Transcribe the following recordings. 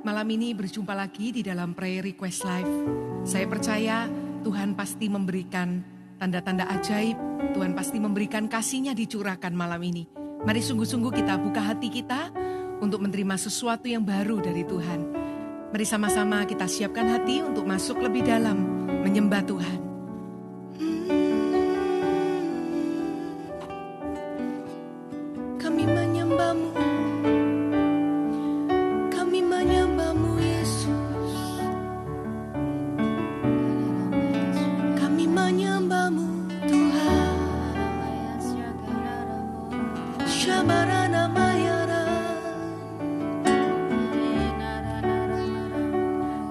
malam ini berjumpa lagi di dalam Prayer Request Live. Saya percaya Tuhan pasti memberikan tanda-tanda ajaib, Tuhan pasti memberikan kasih-Nya dicurahkan malam ini. Mari sungguh-sungguh kita buka hati kita untuk menerima sesuatu yang baru dari Tuhan. Mari sama-sama kita siapkan hati untuk masuk lebih dalam menyembah Tuhan. Kami menyembah-Mu, kami menyembah-Mu Yesus. Kami menyembah-Mu Tuhan. Syabarana mayara.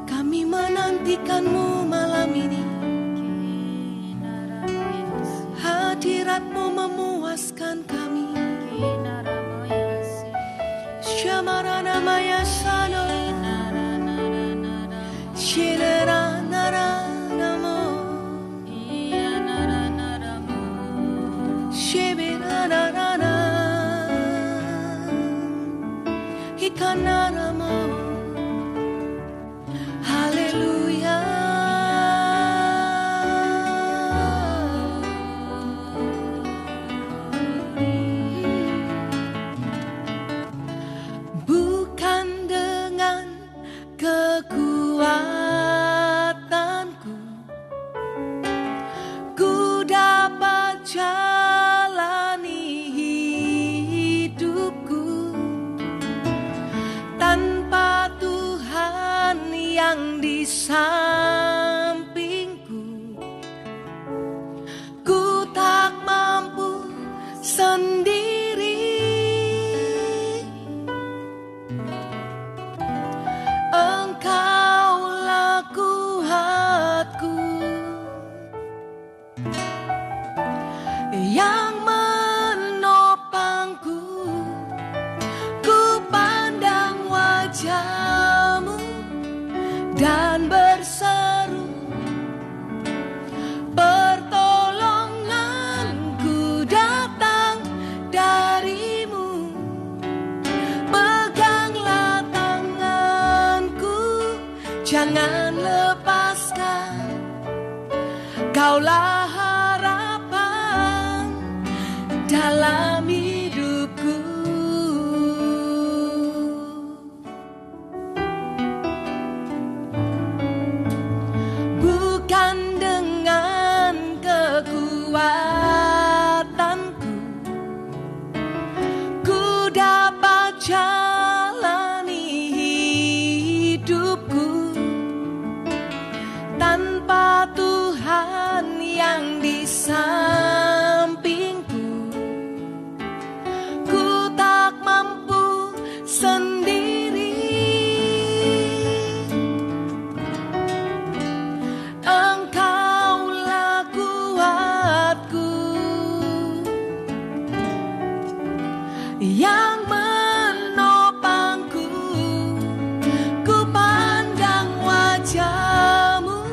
Kami menantikan-Mu malam ini. Hadirat-Mu memuaskan kami. Syamarana maya sano. Shirera nara namo. Shibira nara. Hikanara mo. Haleluya. Bukan dengan kekuatanku ku dapat jalani hidupku, tanpa Tuhan yang di sampingku ku tak mampu sendiri. Engkaulah kuatku yang menopangku. Ku pandang wajah-Mu dan berseru, pertolonganku datang dari-Mu. Peganglah tanganku, jangan lepaskan. Kaulah harapan dalam hidupku. Bukan dengan kekuatanku ku dapat jalani hidupku, tanpa Tuhan yang di sampingku ku tak mampu sendiri. Engkaulah kuatku yang menopangku. Ku pandang wajah-Mu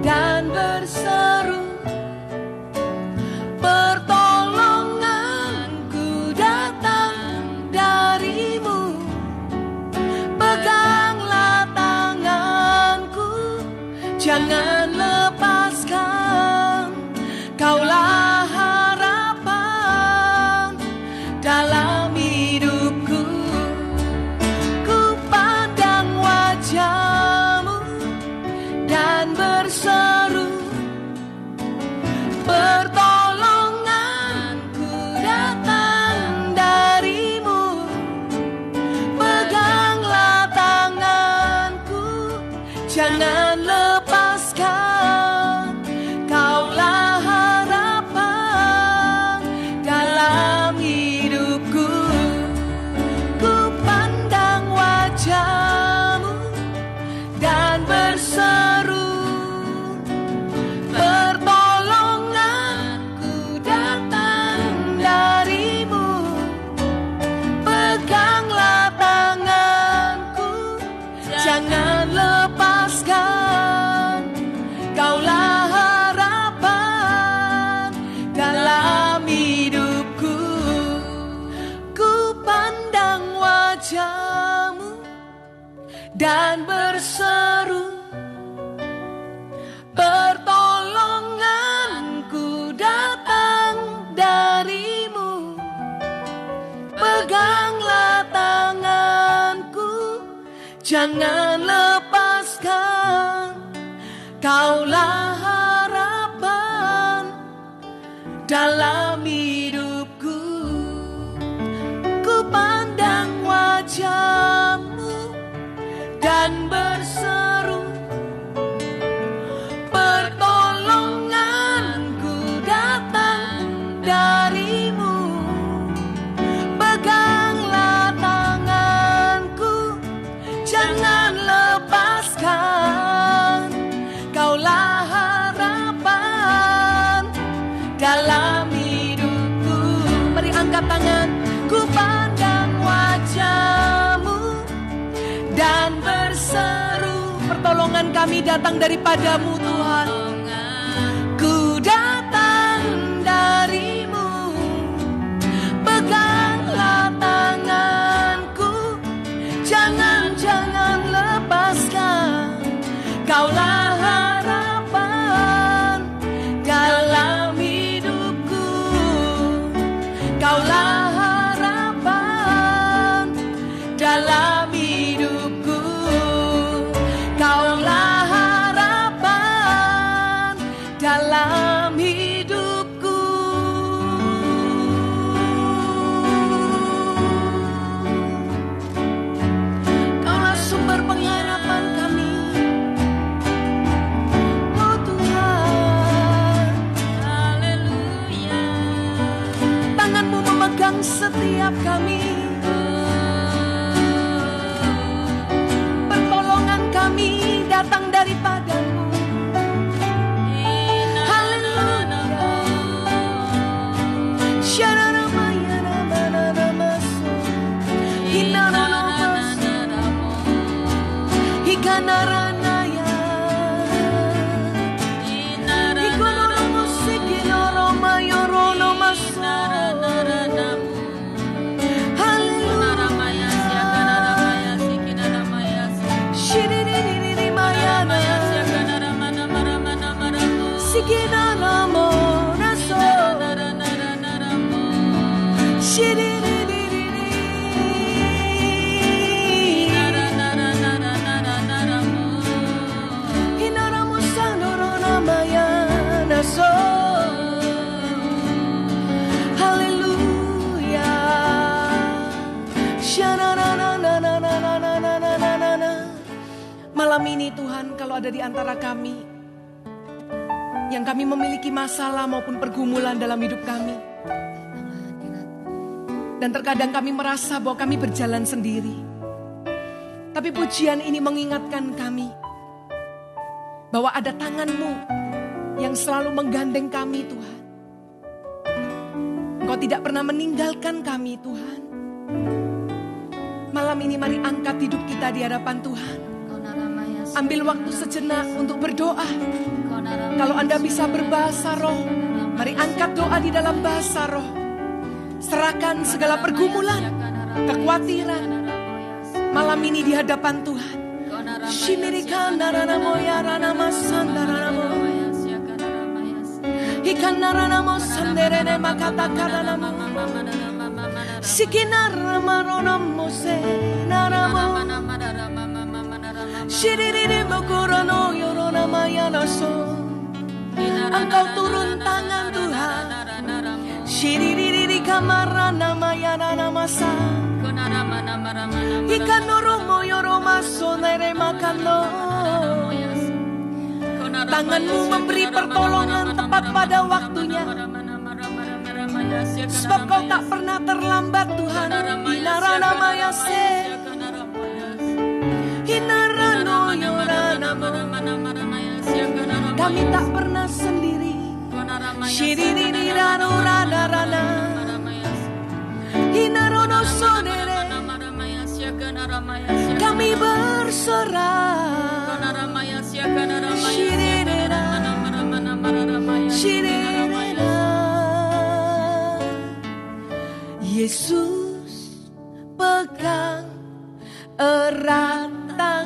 dan berseru, pertolonganku datang dari-Mu. Peganglah tanganku, jangan lepaskan. Kaulah harapan dalam hidupku. Ku pandang wajah-Mu dan berseru, pertolonganku datang dari-Mu. Peganglah tanganku, jangan lepaskan. dan berseru, pertolonganku datang darimu. Peganglah tanganku, jangan lepaskan. Kaulah harapan dalam hidupku. Ku pandang wajah-Mu dan berseru, pertolonganku datang darimu. Peganglah tanganku, jangan lepaskan. Kaulah harapan dalam hidupku. Mari angkat tangan. Ku pandang wajah-Mu dan berseru, pertolongan kami datang daripada-Mu Tuhan. Ku datang dari-Mu. Peganglah tanganku, jangan lepaskan. Kaulah harapan dalam hidupku. Kaulah harapan dalam hidupku. Kaulah harapan dalam hidupku. Kaulah sumber pengharapan kami. Oh Tuhan, haleluya. Tangan-Mu memegang setiap kami. Pertolongan kami datang daripada-Mu. Malam ini Tuhan, kalau ada di antara kami yang kami memiliki masalah maupun pergumulan dalam hidup kami, dan terkadang kami merasa bahwa kami berjalan sendiri, tapi pujian ini mengingatkan kami bahwa ada tangan-Mu yang selalu menggandeng kami Tuhan. Engkau tidak pernah meninggalkan kami Tuhan. Malam ini mari angkat hidup kita di hadapan Tuhan. Ambil waktu sejenak untuk berdoa. Kalau Anda bisa berbahasa roh, mari angkat doa di dalam bahasa roh. Serahkan segala pergumulan, kekhawatiran malam ini di hadapan Tuhan. Shimirikan narana moya rana masanda rana mo. Ikan narana mo sanderene makata karana mo. Sikinar marona mo se naramo. Shiriri mokorono yorona mayana so. Engkau turun tangan Tuhan. Shiriri kamarana mayana namasa. Ikan noromo yoroma so nere makano. Tangan-Mu memberi pertolongan tepat pada waktunya. Sebab Kau tak pernah terlambat Tuhan. Inarana mayase. Inarano yoranamo. Kami tak pernah sendiri. Shiriri rano rana rana. Inarono sodere. Kami berserah. Shirira. Shirira. Yesus pegang erat tangan.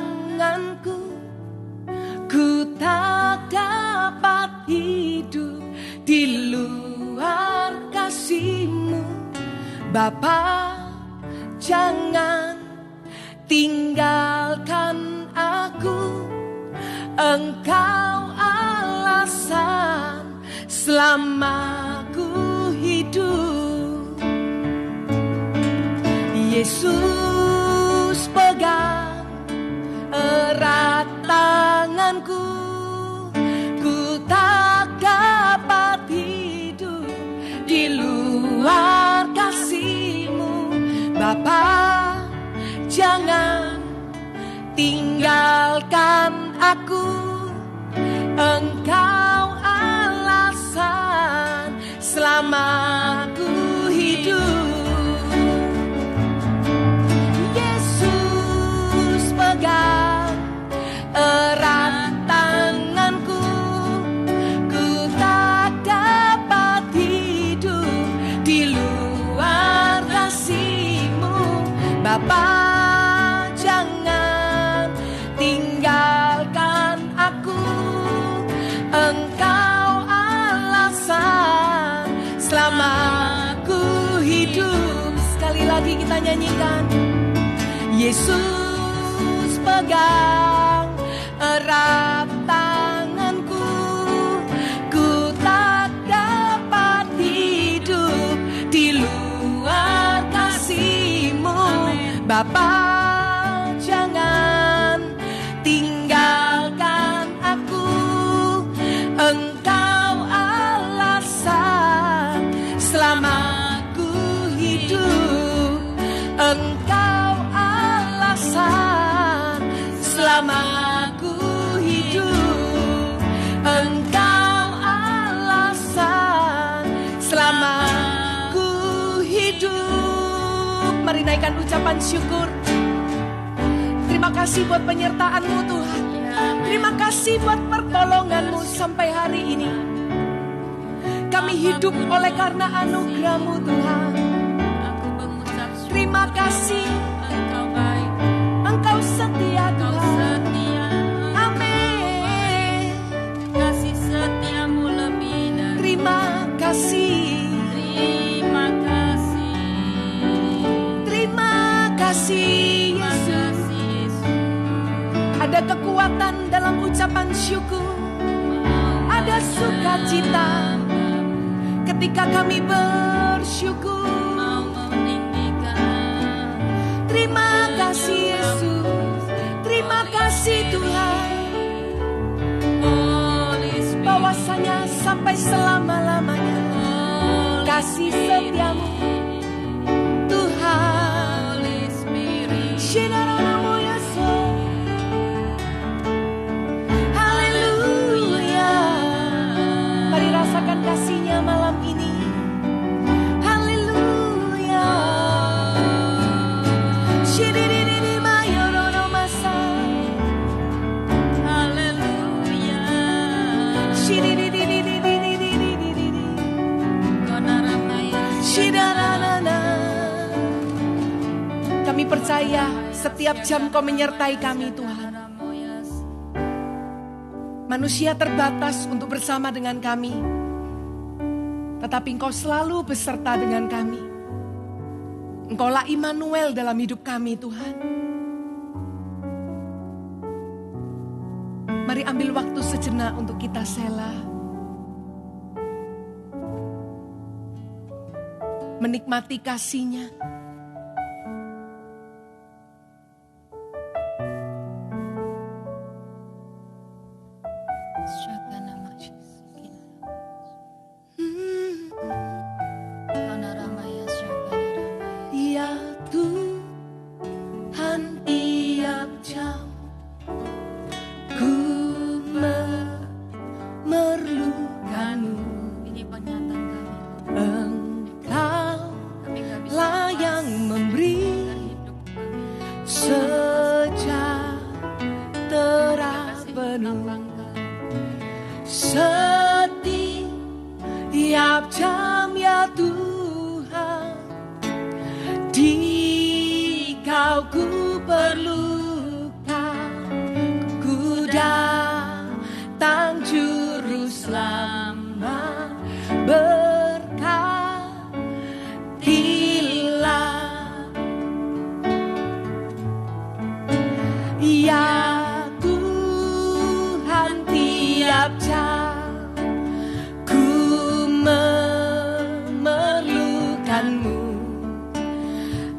hidup di luar kasih-Mu. Bapa, jangan tinggalkan aku. Engkau alasan selama ku hidup. Yesus, pegang erat tanganku. Ku tak dapat hidup di luar kasih-Mu. Bapa, jangan tinggalkan aku. Engkau alasan selama ku hidup. Yesus, pegang erat tanganku. Ku tak dapat hidup di luar kasih-Mu. Bapa, jangan tinggalkan aku. Engkau alasan selama ku hidup. Sekali lagi kita nyanyikan. Yesus, pegang erat tanganku. Ku tak dapat hidup di luar kasih-Mu. Bapa, jangan tinggalkan aku. Engkau alasan selama ku hidup. Engkau alasan selama ku hidup. Engkau alasan selama ku hidup. Mari naikkan ucapan syukur. Terima kasih buat penyertaan-Mu Tuhan. Terima kasih buat pertolongan-Mu sampai hari ini. Kami hidup oleh karena anugerah-Mu Tuhan. Terima kasih. Engkau baik, Engkau setia Engkau Tuhan. setia. Amin. Kasih setiamu lebih dari. Terima kasih. Terima kasih. Terima kasih Terima Yesus. kasih Yesus. Ada kekuatan dalam ucapan syukur. Ada sukacita ketika kami bersyukur. Mau meninggikan. Terima kasih Yesus. Terima kasih Tuhan. Holy Spirit, Bahwasanya sampai selama-lamanya kasih setiamu Tuhan. Holy Spirit, Shinaranamu Yesus. Haleluya. Mari rasakan kasih-Nya malam ini. Haleluya. Shiriririri mayorono masa. haleluya. Shiriririririririririri. Konaramaya, Shidaranana. Kami percaya setiap jam Kau menyertai kami Tuhan. Ramoyas. Manusia terbatas untuk bersama dengan kami, tetapi Engkau selalu beserta dengan kami. Engkaulah Immanuel dalam hidup kami Tuhan. Mari ambil waktu sejenak untuk kita sela. Menikmati kasih-Nya. Shakanama Yesus. Konaramaya, Shakanaramaya. Ya Tuhan, tiap jam ku memerlukan-Mu. Ini pernyataan kami. Engkau Kami gak bisa lah yang memberi hidup kami. sejahtera penuh. Lapangkan. Setiap jam ya Tuhan, di Kau ku perlukan. Ku datang juru selamat. Ya Tuhan, tiap jam ku memerlukanmu.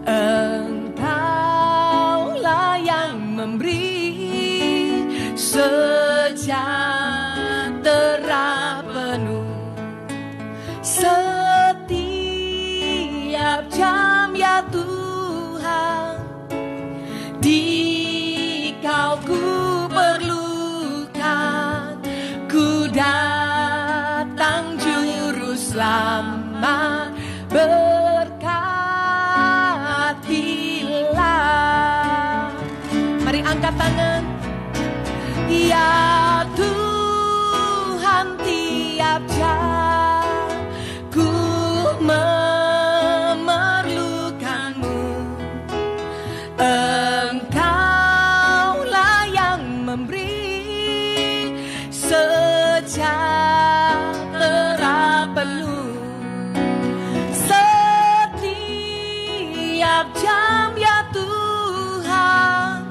Engkaulah yang memberi sejahtera penuh setiap jam, ya Tuhan. Di Kau ku perlukan, ku datang juru selamat, berkatilah. Mari angkat tangan. Ya Tuhan, tiap jam ku memerlukanmu. Engkaulah yang memberi sejahtera penuh setiap jam, ya Tuhan.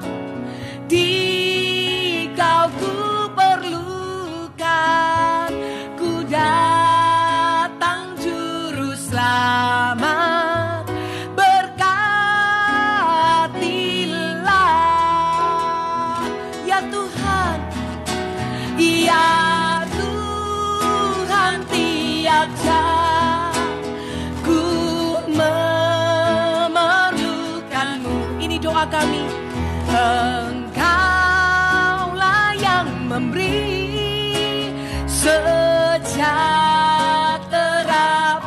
Di Kau ku perlukan, ku datang juru selamat, berkatilah. Ya Tuhan, ya Tuhan, tiap jam ku memerlukanmu. Ini doa kami. Engkaulah yang memberi sejahtera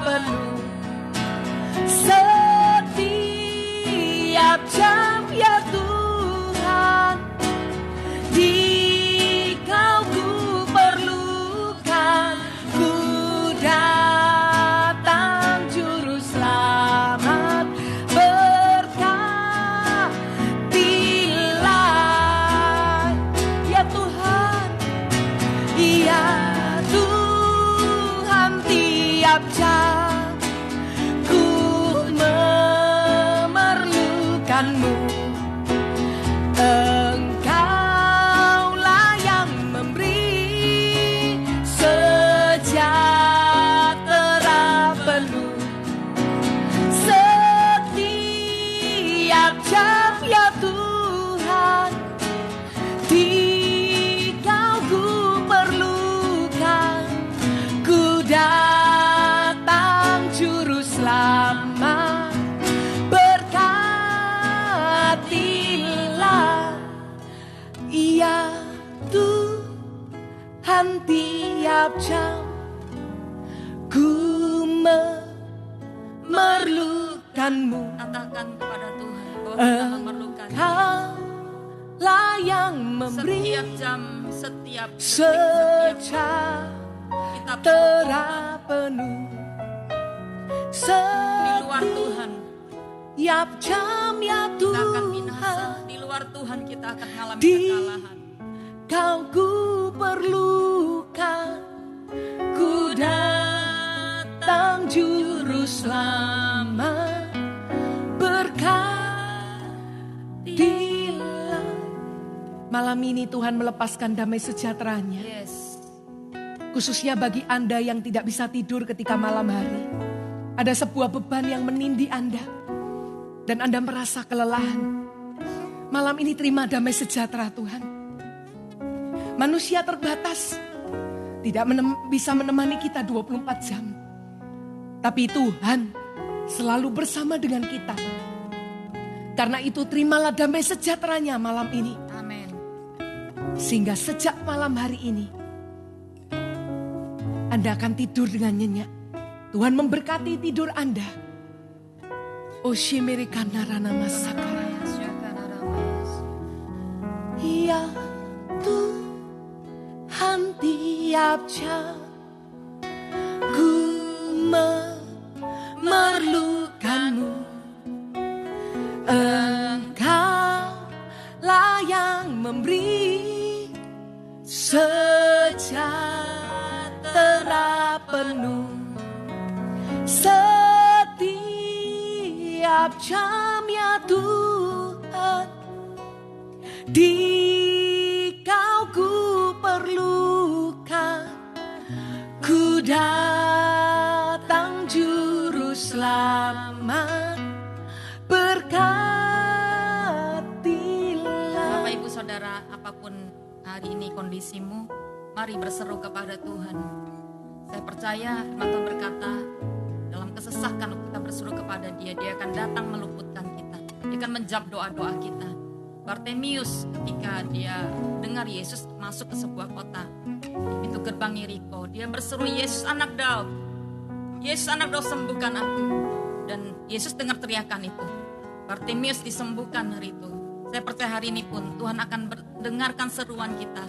penuh setiap jam, ya Tuhan. Di Kau ku perlukan, ku datang juru selamat, berkatilah. Ya Tuhan, ya Tuhan, tiap jam ku memerlukanmu. Engkaulah yang memberi sejahtera penuh setiap jam, ya Tuhan. Di Kau ku perlukan, ku datang juru selamat, berkatilah. Ya Tuhan, tiap jam ku memerlukanmu. Katakan kepada Tuhan bahwa kita memerlukan Engkaulah yang memberi setiap jam, setiap detik, sejahtera penuh di luar Tuhan setiap jam, ya kita akan binasa. Tuhan. Di luar Tuhan kita akan mengalami Di kekalahan. Kau ku perlukan, ku datang juru selamat, berkatilah. Malam ini Tuhan melepaskan damai sejahtera-Nya, Yes. khususnya bagi Anda yang tidak bisa tidur ketika malam hari. Ada sebuah beban yang menindih Anda dan Anda merasa kelelahan. Malam ini terima damai sejahtera Tuhan. Manusia terbatas, tidak bisa menemani kita 24 jam. Tapi Tuhan selalu bersama dengan kita. Karena itu terimalah damai sejahtera-Nya malam ini. Amin. Sehingga sejak malam hari ini Anda akan tidur dengan nyenyak. Tuhan memberkati tidur Anda. Oshimerikanarana masakara. Ya Tuhan, tiap jam ku memerlukanmu. Engkaulah yang memberi sejahtera penuh setiap jam, ya Tuhan. Di Kau ku perlukan, ku datang Juru Selamat, berkatilah. Bapak Ibu Saudara, apapun hari ini kondisimu, mari berseru kepada Tuhan. Saya percaya firman Tuhan berkata, dalam kesesakan kita berseru kepada Dia, Dia akan datang meluputkan kita. Dia akan menjawab doa-doa kita. Bartimius ketika dia dengar Yesus masuk ke sebuah kota, di pintu gerbang Yeriko, dia berseru, Yesus anak Daud, Yesus anak Daud, sembuhkan aku. Dan Yesus dengar teriakan itu. Bartimius disembuhkan hari itu. Saya percaya hari ini pun Tuhan akan mendengarkan seruan kita.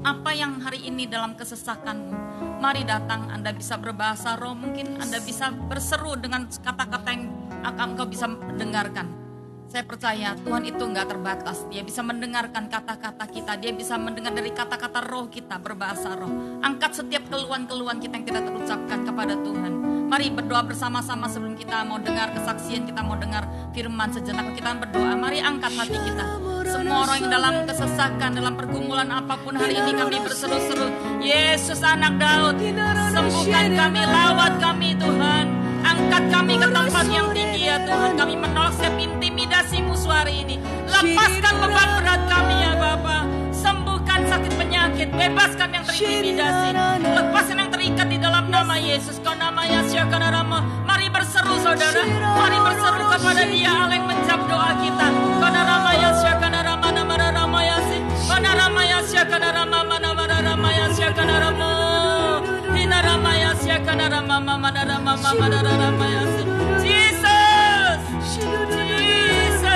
Apa yang hari ini dalam kesesakanmu, mari datang. Anda bisa berbahasa roh, mungkin Anda bisa berseru dengan kata-kata yang akan engkau bisa mendengarkan. Saya percaya Tuhan itu enggak terbatas. Dia bisa mendengarkan kata-kata kita. Dia bisa mendengar dari kata-kata roh kita, berbahasa roh. Angkat setiap keluhan-keluhan kita yang tidak terucapkan kepada Tuhan. Mari berdoa bersama-sama sebelum kita mau dengar kesaksian, kita mau dengar firman sejenak. Kita berdoa, mari angkat hati kita. Semua orang yang dalam kesesakan, dalam pergumulan apapun hari ini kami berseru-seru, Yesus anak Daud, sembuhkan kami, lawat kami Tuhan. Angkat kami ke tempat yang tinggi ya Tuhan. Kami menolak setiap intimidasi musuh hari ini. Lepaskan beban berat kami ya Bapa. Sembuhkan sakit penyakit. Bebaskan yang terintimidasi. Lepaskan yang terikat di dalam nama Yesus. Kau namanya Syakanarama. Mari berseru saudara. Mari berseru kepada Dia Allah yang menjawab doa kita. Kau namanya Syakanarama namarama yasi. Kau namanya Syakanarama namarama yasi Syakanarama. Hinaramaya Syakanarama mamarama mamarama yasi. Jesus. Jesus.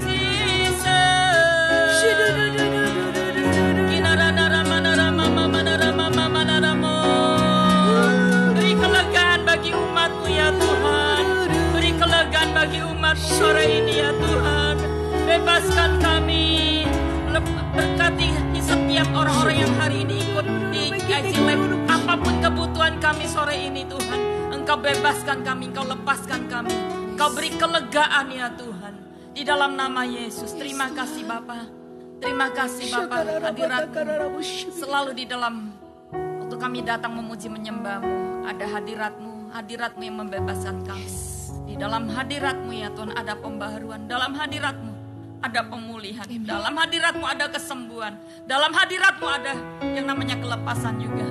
Jesus. Kinarama narama mamarama mamarama. Beri kelegaan bagi umat-Mu ya Tuhan. Beri kelegaan bagi umat-Mu sore ini ya Tuhan. Bebaskan kami. Berkati setiap orang-orang yang hari ini ikut di IC Live. Apapun kebutuhan kami sore ini Tuhan, Engkau bebaskan kami, Engkau lepaskan kami, Engkau beri kelegaan ya Tuhan. Di dalam nama Yesus. Terima kasih Bapa. Terima kasih Bapa, hadirat-Mu selalu di dalam. Waktu kami datang memuji menyembah-Mu, ada hadirat-Mu, hadirat-Mu yang membebaskan kami. Di dalam hadirat-Mu ya Tuhan ada pembaharuan. Dalam hadirat-Mu ada pemulihan. Dalam hadirat-Mu ada kesembuhan. Dalam hadirat-Mu ada yang namanya kelepasan juga.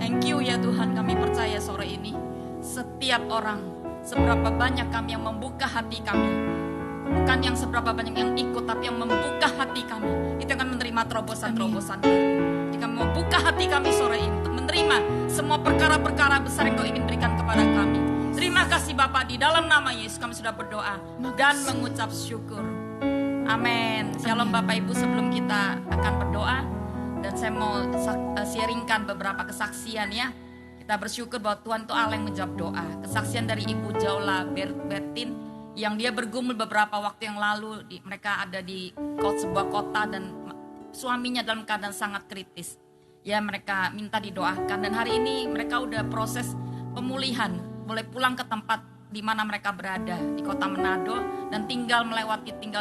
Thank you ya Tuhan, kami percaya sore ini setiap orang, seberapa banyak kami yang membuka hati kami. Bukan yang seberapa banyak yang ikut, tapi yang membuka hati kami. Itu akan menerima terobosan-terobosan. Jika membuka hati kami sore ini untuk menerima semua perkara-perkara besar yang Kau ingin berikan kepada kami. Terima kasih Bapa, di dalam nama Yesus kami sudah berdoa dan mengucap syukur. Amin. Shalom Bapak Ibu, sebelum kita akan berdoa dan saya mau sharingkan beberapa kesaksian ya. Kita bersyukur bahwa Tuhan itu Allah yang menjawab doa. Kesaksian dari Ibu Jaula Bertin yang dia bergumul beberapa waktu yang lalu. Mereka ada di sebuah kota dan suaminya dalam keadaan sangat kritis. Ya, mereka minta didoakan dan hari ini mereka udah proses pemulihan, boleh pulang ke tempat di mana mereka berada di kota Manado dan tinggal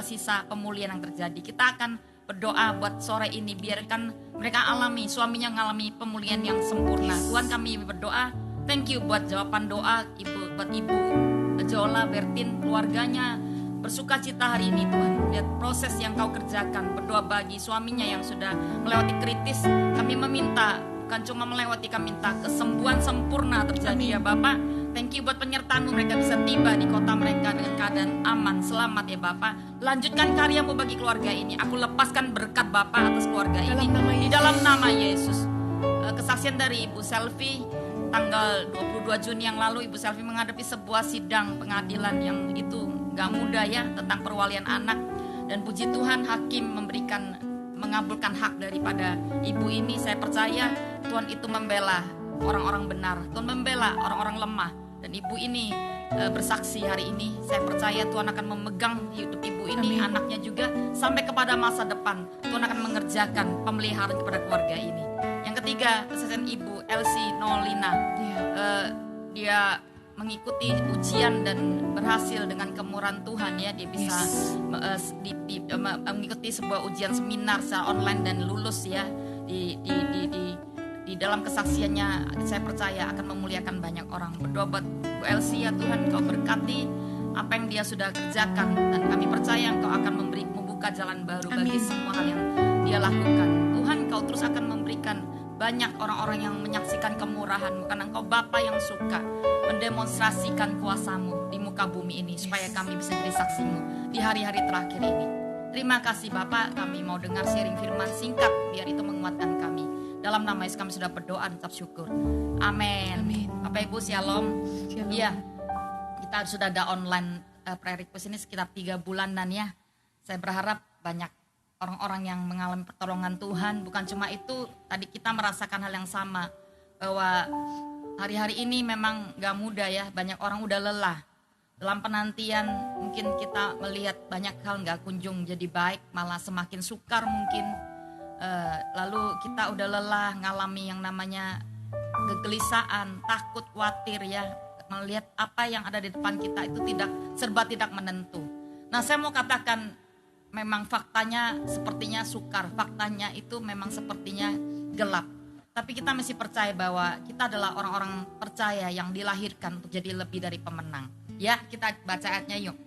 sisa pemulihan yang terjadi. Kita akan berdoa buat sore ini, biarkan mereka alami, suaminya mengalami pemulihan yang sempurna. Tuhan, kami berdoa, thank you buat jawaban doa buat Ibu Jaula Bertin, keluarganya bersuka cita hari ini Tuhan. Lihat proses yang Kau kerjakan, berdoa bagi suaminya yang sudah melewati kritis. Kami meminta, bukan cuma melewati, kami minta kesembuhan sempurna terjadi ya Bapak. Thank you buat penyertaan-Mu, mereka bisa tiba di kota mereka dengan keadaan aman, selamat ya Bapak. Lanjutkan karya-Mu bagi keluarga ini. Aku lepaskan berkat Bapak atas keluarga ini di dalam nama Yesus. Kesaksian dari Ibu Selvi, tanggal 22 Juni yang lalu Ibu Selvi menghadapi sebuah sidang pengadilan yang itu gak mudah ya, tentang perwalian anak. Dan puji Tuhan, hakim mengabulkan hak daripada ibu ini. Saya percaya Tuhan itu membela orang-orang benar, Tuhan membela orang-orang lemah. Dan ibu ini bersaksi hari ini. Saya percaya Tuhan akan memegang hidup ibu ini, amin, anaknya juga, sampai kepada masa depan. Tuhan akan mengerjakan pemeliharaan kepada keluarga ini. Yang ketiga, kesaksian Ibu Elsie Nolina. Dia mengikuti ujian dan berhasil dengan kemurahan Tuhan ya, dia bisa mengikuti sebuah ujian seminar secara online dan lulus ya. Di dalam kesaksiannya saya percaya akan memuliakan banyak orang. Berdoa buat Bu Elsie ya Tuhan, Kau berkati apa yang dia sudah kerjakan, dan kami percaya Engkau akan membuka jalan baru bagi semua hal yang dia lakukan. Tuhan, Kau terus akan memberikan banyak orang-orang yang menyaksikan kemurahan-Mu, karena Engkau Bapa yang suka mendemonstrasikan kuasa-Mu di muka bumi ini, supaya kami bisa jadi saksi-Mu di hari-hari terakhir ini. Terima kasih Bapak, kami mau dengar sharing firman singkat biar itu menguatkan kami. Dalam nama Yesus kami sudah berdoa dan ucap syukur. Amin. Bapak Ibu shalom. Iya, kita sudah ada online prayer request ini sekitar 3 bulanan ya. Saya berharap banyak orang-orang yang mengalami pertolongan Tuhan. Bukan cuma itu, tadi kita merasakan hal yang sama, bahwa hari-hari ini memang gak mudah ya. Banyak orang udah lelah. Dalam penantian mungkin kita melihat banyak hal gak kunjung jadi baik, malah semakin sukar mungkin. Lalu kita udah lelah ngalami yang namanya kegelisahan, takut, khawatir ya, melihat apa yang ada di depan kita itu serba tidak menentu. Nah, saya mau katakan memang faktanya sepertinya sukar, faktanya itu memang sepertinya gelap. Tapi kita mesti percaya bahwa kita adalah orang-orang percaya yang dilahirkan untuk jadi lebih dari pemenang. Ya, kita baca ayatnya yuk.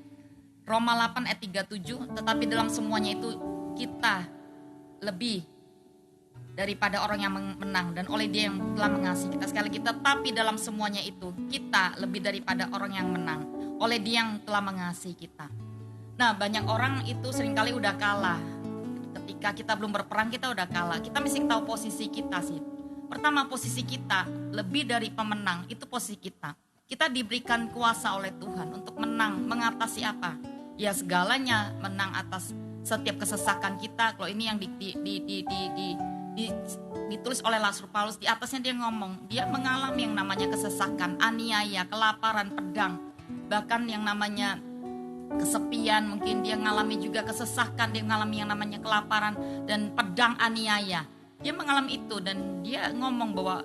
Roma 8 ayat 37, tetapi dalam semuanya itu kita lebih daripada orang yang menang, dan oleh Dia yang telah mengasihi kita. Sekali lagi, tetapi dalam semuanya itu kita lebih daripada orang yang menang, oleh Dia yang telah mengasihi kita. Nah, banyak orang itu seringkali udah kalah. Ketika kita belum berperang, kita udah kalah. Kita mesti tahu posisi kita sih. Pertama, posisi kita lebih dari pemenang, itu posisi kita. Kita diberikan kuasa oleh Tuhan untuk menang, mengatasi apa? Ya segalanya, menang atas setiap kesesakan kita. Kalau ini yang ditulis oleh Rasul Paulus, di atasnya dia ngomong, dia mengalami yang namanya kesesakan, aniaya, kelaparan, pedang, bahkan yang namanya kesepian, mungkin dia mengalami juga kesesakan, dia mengalami yang namanya kelaparan dan pedang, aniaya. Dia mengalami itu dan dia ngomong bahwa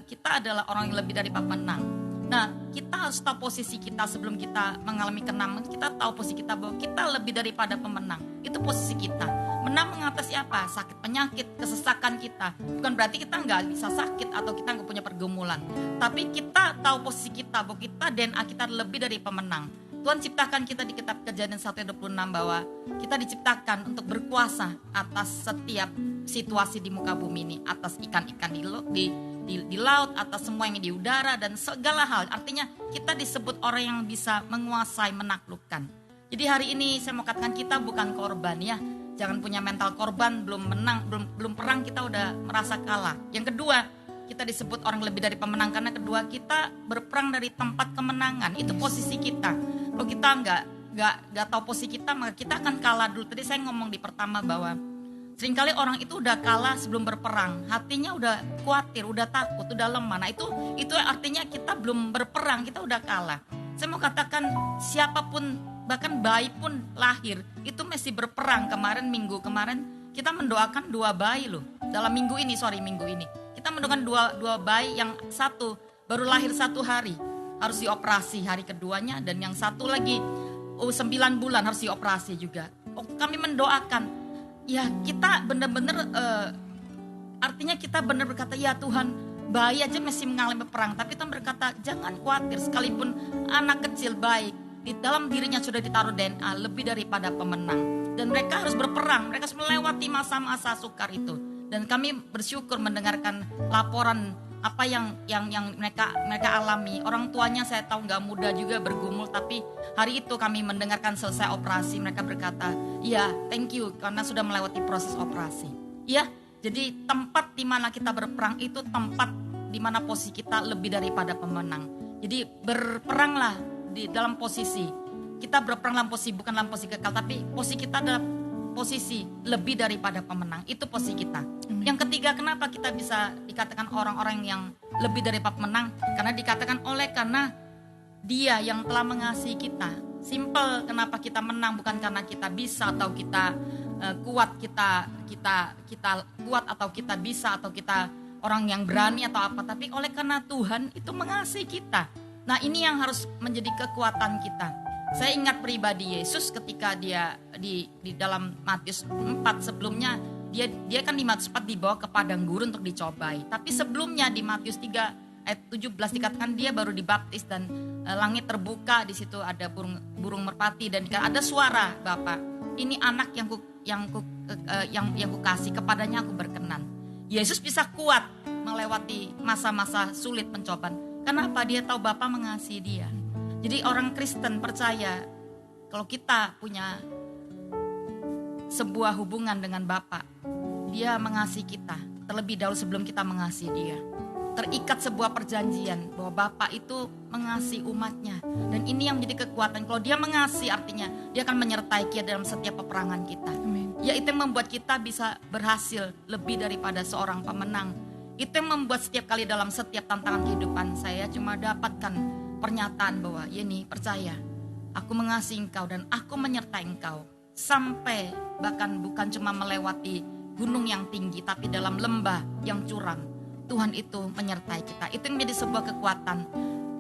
kita adalah orang yang lebih dari pemenang. Nah, kita harus tahu posisi kita sebelum kita mengalami kemenangan. Kita tahu posisi kita bahwa kita lebih daripada pemenang. Itu posisi kita. Menang mengatasi apa? Sakit, penyakit, kesesakan kita. Bukan berarti kita nggak bisa sakit atau kita nggak punya pergumulan. Tapi kita tahu posisi kita bahwa kita DNA kita lebih dari pemenang. Tuhan ciptakan kita di kitab Kejadian 1:26 bahwa kita diciptakan untuk berkuasa atas setiap situasi di muka bumi ini, atas ikan-ikan di laut, atas semua yang di udara dan segala hal. Artinya kita disebut orang yang bisa menguasai, menaklukkan. Jadi hari ini saya mau katakan kita bukan korban ya. Jangan punya mental korban, belum menang, belum perang kita udah merasa kalah. Yang kedua, kita disebut orang lebih dari pemenang karena kedua kita berperang dari tempat kemenangan. Itu posisi kita. Kalau kita nggak tahu posisi kita, maka kita akan kalah dulu. Tadi saya ngomong di pertama bahwa seringkali orang itu udah kalah sebelum berperang, hatinya udah khawatir, udah takut, udah lemah. Nah itu artinya kita belum berperang, kita udah kalah. Saya mau katakan siapapun, bahkan bayi pun lahir itu mesti berperang. Minggu kemarin kita mendoakan 2 bayi loh. Dalam minggu ini kita mendoakan dua bayi, yang satu baru lahir 1 hari harus dioperasi hari keduanya, dan yang satu lagi 9 bulan harus dioperasi juga. Kami mendoakan. Ya kita benar-benar artinya kita benar berkata ya Tuhan, bayi aja masih mengalami perang, tapi Tuhan berkata jangan khawatir, sekalipun anak kecil baik di dalam dirinya sudah ditaruh DNA lebih daripada pemenang, dan mereka harus berperang, mereka harus melewati masa-masa sukar itu. Dan kami bersyukur mendengarkan laporan apa yang mereka alami. Orang tuanya saya tahu nggak mudah juga bergumul, tapi hari itu kami mendengarkan selesai operasi, mereka berkata, "Ya, thank you karena sudah melewati proses operasi." Ya, jadi tempat di mana kita berperang itu tempat di mana posisi kita lebih daripada pemenang. Jadi berperanglah di dalam posisi. Kita berperang dalam posisi bukan dalam posisi kekal, tapi posisi kita adalah posisi lebih daripada pemenang. Itu posisi kita. Yang ketiga, kenapa kita bisa dikatakan orang-orang yang lebih daripada pemenang? Karena dikatakan karena Dia yang telah mengasihi kita. Simple, kenapa kita menang bukan karena kita bisa atau kita kuat, kita kuat atau kita bisa atau kita orang yang berani atau apa, tapi oleh karena Tuhan itu mengasihi kita. Nah, ini yang harus menjadi kekuatan kita. Saya ingat pribadi Yesus ketika dia di dalam Matius 4 sebelumnya, dia kan di Matius 4 dibawa ke padang gurun untuk dicobai. Tapi sebelumnya di Matius 3 ayat 17 dikatakan dia baru dibaptis dan langit terbuka, di situ ada burung merpati dan ada suara, Bapak, ini anak yang ku kasih, kepadanya aku berkenan. Yesus bisa kuat melewati masa-masa sulit pencobaan. Kenapa? Dia tahu Bapa mengasihi dia. Jadi orang Kristen percaya kalau kita punya sebuah hubungan dengan Bapa, dia mengasihi kita terlebih dahulu sebelum kita mengasihi dia. Terikat sebuah perjanjian bahwa Bapa itu mengasihi umatnya. Dan ini yang menjadi kekuatan. Kalau dia mengasihi, artinya dia akan menyertai kita dalam setiap peperangan kita. Amin. Ya, itu yang membuat kita bisa berhasil lebih daripada seorang pemenang. Itu yang membuat setiap kali dalam setiap tantangan kehidupan saya cuma dapatkan pernyataan bahwa Yeni, percaya, aku mengasihi engkau dan aku menyertai engkau. Sampai bahkan bukan cuma melewati gunung yang tinggi, tapi dalam lembah yang curam, Tuhan itu menyertai kita. Itu yang menjadi sebuah kekuatan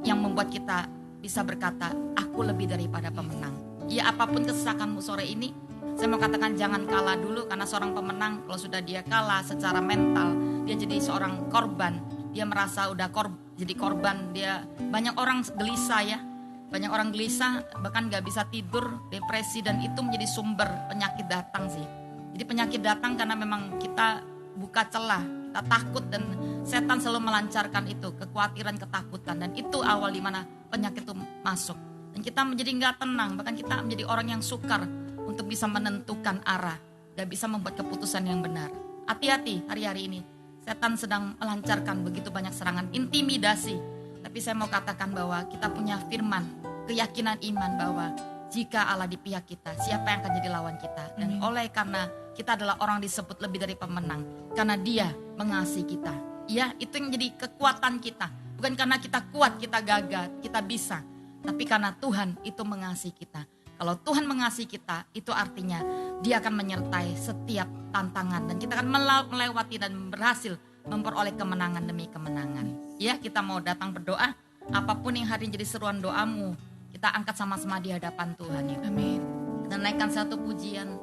yang membuat kita bisa berkata, aku lebih daripada pemenang. Ya, apapun kesesakanmu sore ini, saya mau katakan jangan kalah dulu, karena seorang pemenang kalau sudah dia kalah secara mental, dia jadi seorang korban. Dia merasa udah jadi korban. Dia banyak orang gelisah ya, banyak orang gelisah bahkan gak bisa tidur, depresi, dan itu menjadi sumber penyakit datang sih. Jadi penyakit datang karena memang kita buka celah, kita takut, dan setan selalu melancarkan itu, kekhawatiran, ketakutan, dan itu awal dimana penyakit itu masuk. Dan kita menjadi gak tenang, bahkan kita menjadi orang yang sukar untuk bisa menentukan arah, gak bisa membuat keputusan yang benar. Hati-hati hari-hari ini, setan sedang melancarkan begitu banyak serangan, intimidasi. Tapi saya mau katakan bahwa kita punya firman, keyakinan iman bahwa jika Allah di pihak kita, siapa yang akan jadi lawan kita? Dan oleh karena kita adalah orang disebut lebih dari pemenang, karena dia mengasihi kita. Ya, itu yang jadi kekuatan kita. Bukan karena kita kuat, kita gagah, kita bisa. Tapi karena Tuhan itu mengasihi kita. Kalau Tuhan mengasihi kita, itu artinya dia akan menyertai setiap tantangan. Dan kita akan melewati dan berhasil memperoleh kemenangan demi kemenangan. Ya, kita mau datang berdoa. Apapun yang hari ini jadi seruan doamu, kita angkat sama-sama di hadapan Tuhan. Yuk. Amin. Dan naikkan satu pujian.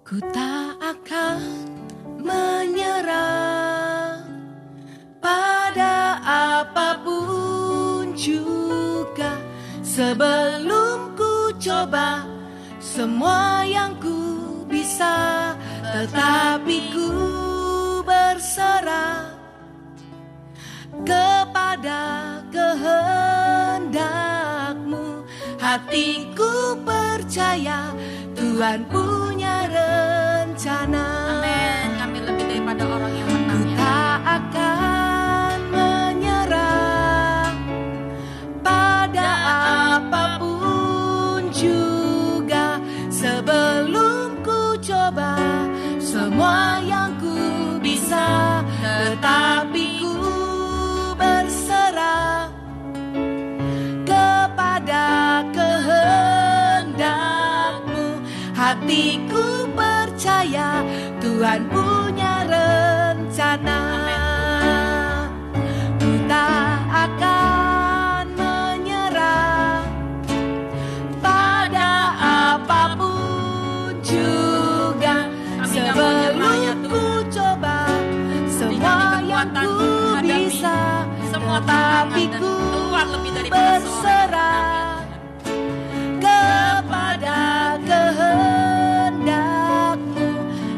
Ku tak akan menyerah pada apapun juga, sebelum ku coba semua yang ku bisa, tetapi ku berserah kepada kehendak-Mu. Hatiku percaya Tuhan punya rencana. Amin. Kami lebih daripada orang yang menang. Ku tak akan menyerah pada apapun juga, sebelum ku coba semua yang ku bisa, tetapi ku berserah kepada kehendak-Mu. Hatiku percaya Tuhan punya rencana. Ku tak akan menyerah pada apapun juga, sebelum ku coba semua yang ku bisa, tetapi ku berserah kepada kehendak-Mu.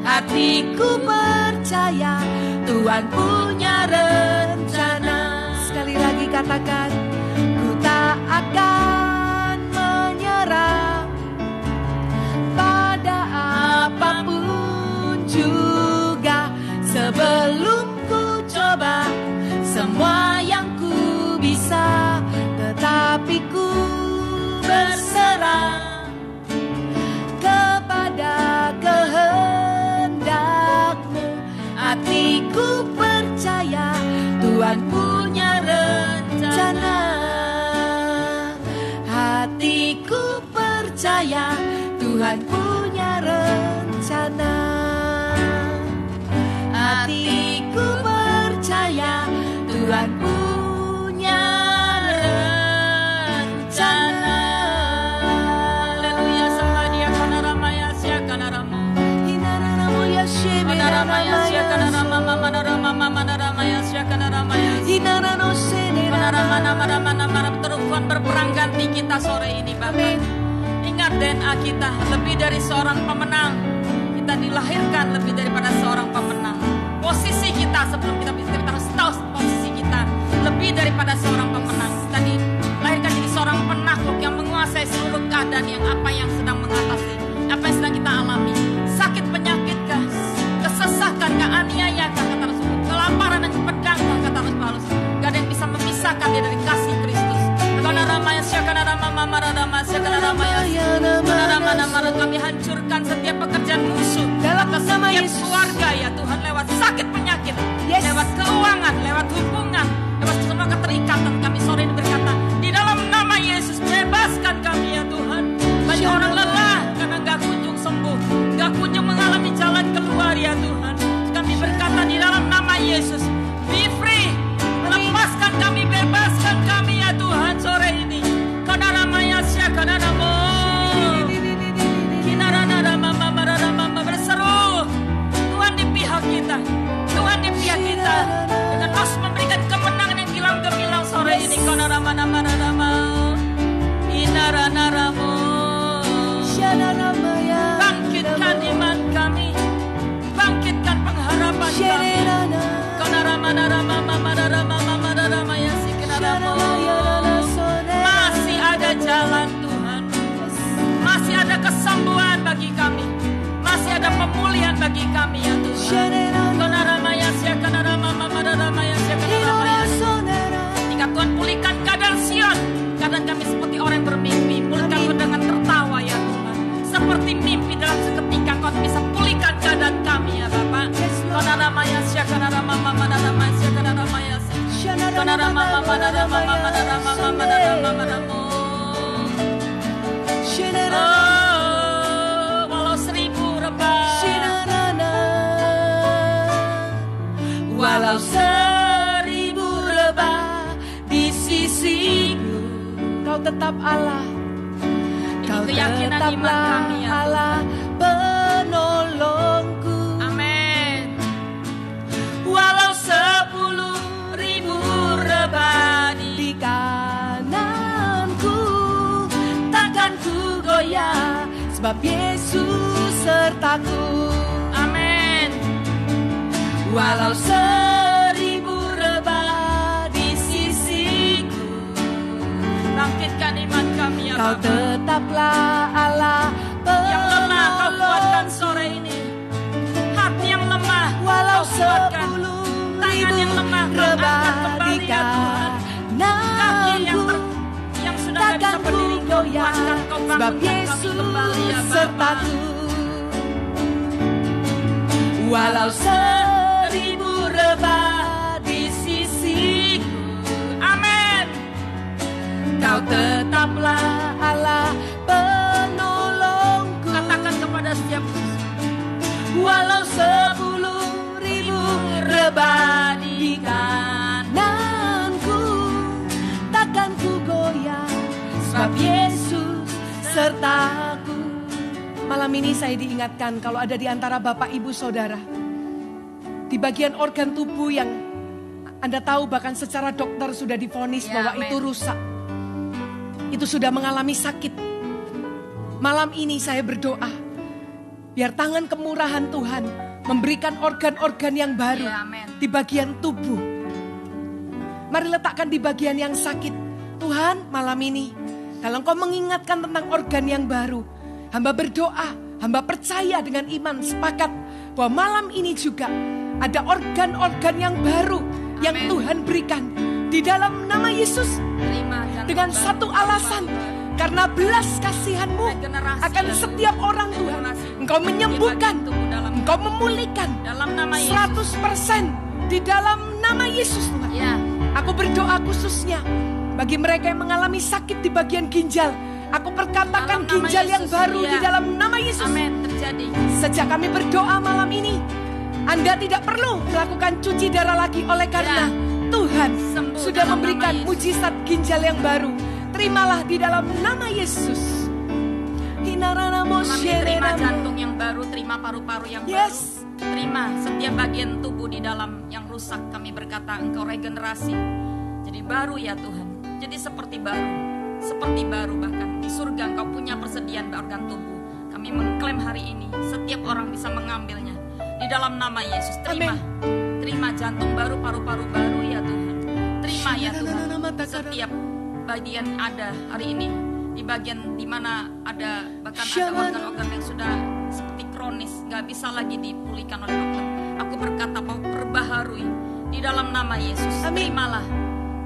Hatiku percaya Tuhan punya rencana. Sekali lagi katakan, ku tak akan menyerah pada apapun juga, sebelum ku coba semua yang ku bisa, tetapi ku berserah kepada kehendak-Mu. Hatiku percaya Tuhan punya rencana. Hatiku percaya Tuhan punya rencana. Hatiku Tuhan berperang ganti kita sore ini Bapak. Ingat DNA kita lebih dari seorang pemenang. Kita dilahirkan lebih daripada seorang pemenang. Posisi kita sebelum kita harus tahu posisi kita lebih daripada seorang pemenang. Kita dilahirkan jadi seorang penakluk yang menguasai seluruh keadaan yang apa yang sedang mengatasi, apa yang sedang kita alami. Sakit, penyakit kah, kesesakan kah, aniaya kah, kata Rasul, kelaparan dan pedang kah, kata Rasul Paulus. Gak ada yang bisa memisahkan dia dari kasih Kristus. Kami hancurkan setiap pekerjaan musuh dalam setiap keluarga ya Tuhan, lewat sakit penyakit, lewat keuangan, lewat hubungan, lewat semua keterikatan. Kami sore ini berkata di dalam nama Yesus bebaskan kami ya Tuhan. Banyak orang lelah karena gak kunjung sembuh, gak kunjung mengalami jalan keluar ya Tuhan. Kami berkata di dalam nama Yesus, be free, lepaskan kami, bebaskan kami ya Tuhan sore ini. Berseru, Tuhan di pihak kita, Tuhan di pihak kita, dengan terus memberikan kemenangan yang gilang gemilang sore ini. Bangkitkan iman kami, bangkitkan pengharapan kami. Masih ada jalan Tuhan, masih ada kesembuhan bagi kami, masih ada pemulihan bagi kami ya Tuhan. Ketika Tuhan pulihkan keadaan Sion, keadaan kami seperti orang yang bermimpi. Pulihkan Tuhan dengan tertawa ya Tuhan, seperti mimpi dalam seketika Kau bisa pulihkan keadaan kami ya Bapak. Walau 1000 rebah, walau 1000 rebah di sisiku, Kau tetap Allah. Kau keyakinan iman kami ya Allah penolongku. Amin. Walau 10.000 rebah di kananku, takkan ku goyah, sebab Yesus sertaku. Amin. Walau 1000 rebah di sisiku, Bangkitkan iman kami ya Kau Bapa. tetaplah Allah Yang lemah Kau kuatkan penolongku. sore ini. Hati yang lemah Walau Kau kuatkan. 10.000 Tangan yang lemah Kau rebah angkat di kembali ya Tuhan. Kaki kananku, yang sudah gak bisa takkan ku berdiri Kau goyah, kuatkan. Kau sebab bangunkan kami Yesus kembali ya Bapa. sertaku. Walau 1000 rebah di sisiku, Amin. Kau tetaplah Allah penolongku. Katakan kepada setiap musuh, Walau 10.000 rebah di kananku, takkan ku goyah, sebab Yesus sertaku. Malam ini saya diingatkan kalau ada di antara Bapak Ibu Saudara, di bagian organ tubuh yang Anda tahu bahkan secara dokter sudah divonis Ya, bahwa amen. itu rusak, itu sudah mengalami sakit. Malam ini saya berdoa, biar tangan kemurahan Tuhan memberikan organ-organ yang baru Ya, amen. di bagian tubuh. Mari letakkan di bagian yang sakit. Tuhan, malam ini kalau Engkau mengingatkan tentang organ yang baru, hamba berdoa, hamba percaya dengan iman sepakat bahwa malam ini juga ada organ-organ yang baru yang Amen. Tuhan berikan di dalam nama Yesus. Terima dan Dengan kembali satu kepada alasan, Tuhan. karena belas kasihan-Mu Regenerasi akan ya setiap orang Tuhan. Regenerasi. Engkau menyembuhkan, Di bagian tubuh dalam Engkau memulihkan dalam nama Yesus. 100% di dalam nama Yesus Tuhan. Ya, Aku berdoa khususnya bagi mereka yang mengalami sakit di bagian ginjal. Aku perkatakan Dalam nama ginjal yang Yesus, baru ya. di dalam nama Yesus. amin, terjadi. Sejak kami berdoa malam ini, Anda tidak perlu melakukan cuci darah lagi oleh karena Tuhan Sembuh sudah dalam memberikan nama Yesus. mujizat ginjal yang baru. Terimalah di dalam nama Yesus. Terima jantung yang baru, terima paru-paru yang Yes. baru. Terima setiap bagian tubuh di dalam yang rusak. Kami berkata Engkau regenerasi. Jadi baru ya Tuhan. Jadi seperti baru. Seperti baru bahkan. Di surga Engkau punya persediaan organ tubuh. Kami mengklaim hari ini. Setiap orang bisa mengambilnya. Di dalam nama Yesus. Terima. Terima jantung baru, paru-paru baru ya Tuhan. Terima ya Tuhan. Setiap bagian ada hari ini. Di bagian dimana ada bahkan ada organ-organ yang sudah seperti kronis, gak bisa lagi dipulihkan oleh dokter. Aku berkata bahwa perbaharui di dalam nama Yesus. Amin.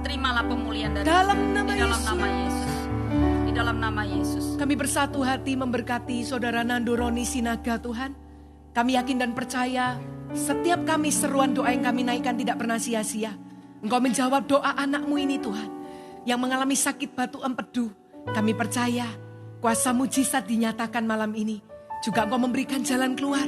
Terimalah pemulihan dari Dalam nama di dalam Yesus. nama Yesus. Di dalam nama Yesus. Kami bersatu hati memberkati Saudara Nando Roni Sinaga Tuhan. Kami yakin dan percaya setiap kami seruan doa yang kami naikkan tidak pernah sia-sia. Engkau menjawab doa anakmu ini Tuhan, yang mengalami sakit batu empedu. Kami percaya kuasa mujizat dinyatakan malam ini. Juga Engkau memberikan jalan keluar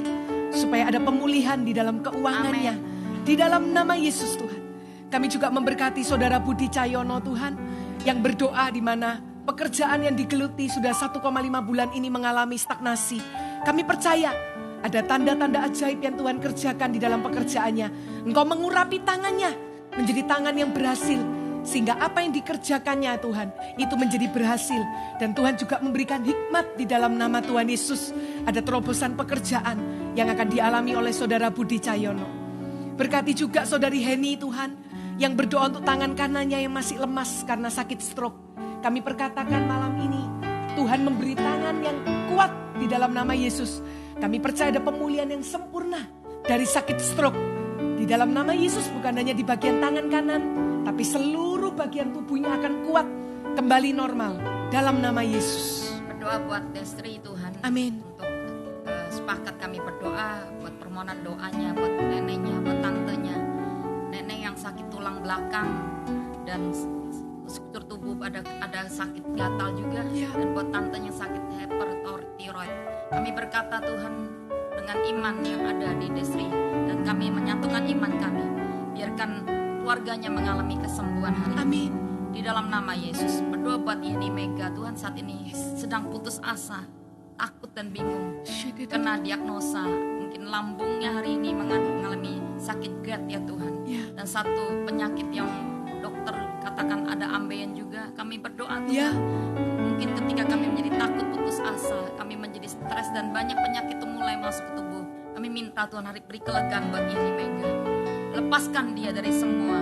supaya ada pemulihan di dalam keuangannya. Di dalam nama Yesus Tuhan. Kami juga memberkati Saudara Budi Cahyono Tuhan, yang berdoa di mana pekerjaan yang digeluti sudah 1,5 bulan ini mengalami stagnasi. Kami percaya ada tanda-tanda ajaib yang Tuhan kerjakan di dalam pekerjaannya. Engkau mengurapi tangannya menjadi tangan yang berhasil. Sehingga apa yang dikerjakannya Tuhan, itu menjadi berhasil. Dan Tuhan juga memberikan hikmat di dalam nama Tuhan Yesus. Ada terobosan pekerjaan yang akan dialami oleh Saudara Budi Cahyono. Berkati juga Saudari Heni Tuhan, yang berdoa untuk tangan kanannya yang masih lemas karena sakit stroke. Kami perkatakan malam ini, Tuhan memberi tangan yang kuat di dalam nama Yesus. Kami percaya ada pemulihan yang sempurna dari sakit stroke. Di dalam nama Yesus, bukan hanya di bagian tangan kanan, tapi seluruh bagian tubuhnya akan kuat, kembali normal. Dalam nama Yesus. Berdoa buat Destri Tuhan. Amin. Untuk sepakat kami berdoa buat permohonan doanya, buat neneknya, buat tantenya. Nenek yang sakit tulang belakang dan struktur tubuh ada sakit gatal juga. Dan buat tantenya sakit hyperthyroid. Kami berkata Tuhan, dengan iman yang ada di Destri, dan kami menyatukan iman kami, biarkan keluarganya mengalami kesembuhan hari ini. Amin. Di dalam nama Yesus. Berdoa buat Yeni Mega. Tuhan saat ini sedang putus asa, takut dan bingung, kena diagnosa mungkin lambungnya hari ini mengalami sakit GERD ya Tuhan. Dan satu penyakit yang dokter katakan ada ambeien juga. Kami berdoa Tuhan, mungkin ketika kami menjadi takut, putus asa, kami menjadi stres dan banyak penyakit itu mulai masuk ke tubuh. Kami minta Tuhan hari beri kelegaan buat Yeni Mega. Lepaskan dia dari semua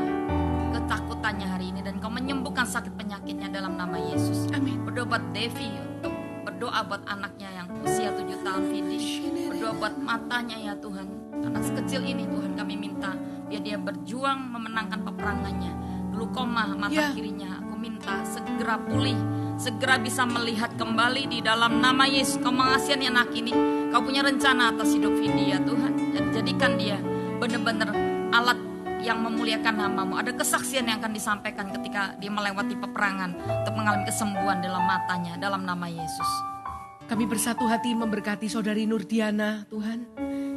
ketakutannya hari ini, dan Kau menyembuhkan sakit penyakitnya dalam nama Yesus. Amin. Berdoa buat Devi, untuk berdoa buat anaknya yang usia 7 tahun Vidi. Berdoa buat matanya ya Tuhan. Anak sekecil ini Tuhan kami minta biar dia berjuang memenangkan peperangannya. Glukoma mata kirinya aku minta segera pulih, segera bisa melihat kembali di dalam nama Yesus. Kau mengasihani anak ini. Kau punya rencana atas hidup Vidi ya Tuhan. Dan jadikan dia benar-benar alat yang memuliakan nama-Mu. Ada kesaksian yang akan disampaikan ketika dia melewati peperangan untuk mengalami kesembuhan dalam matanya dalam nama Yesus. Kami bersatu hati memberkati Saudari Nurdiana Tuhan,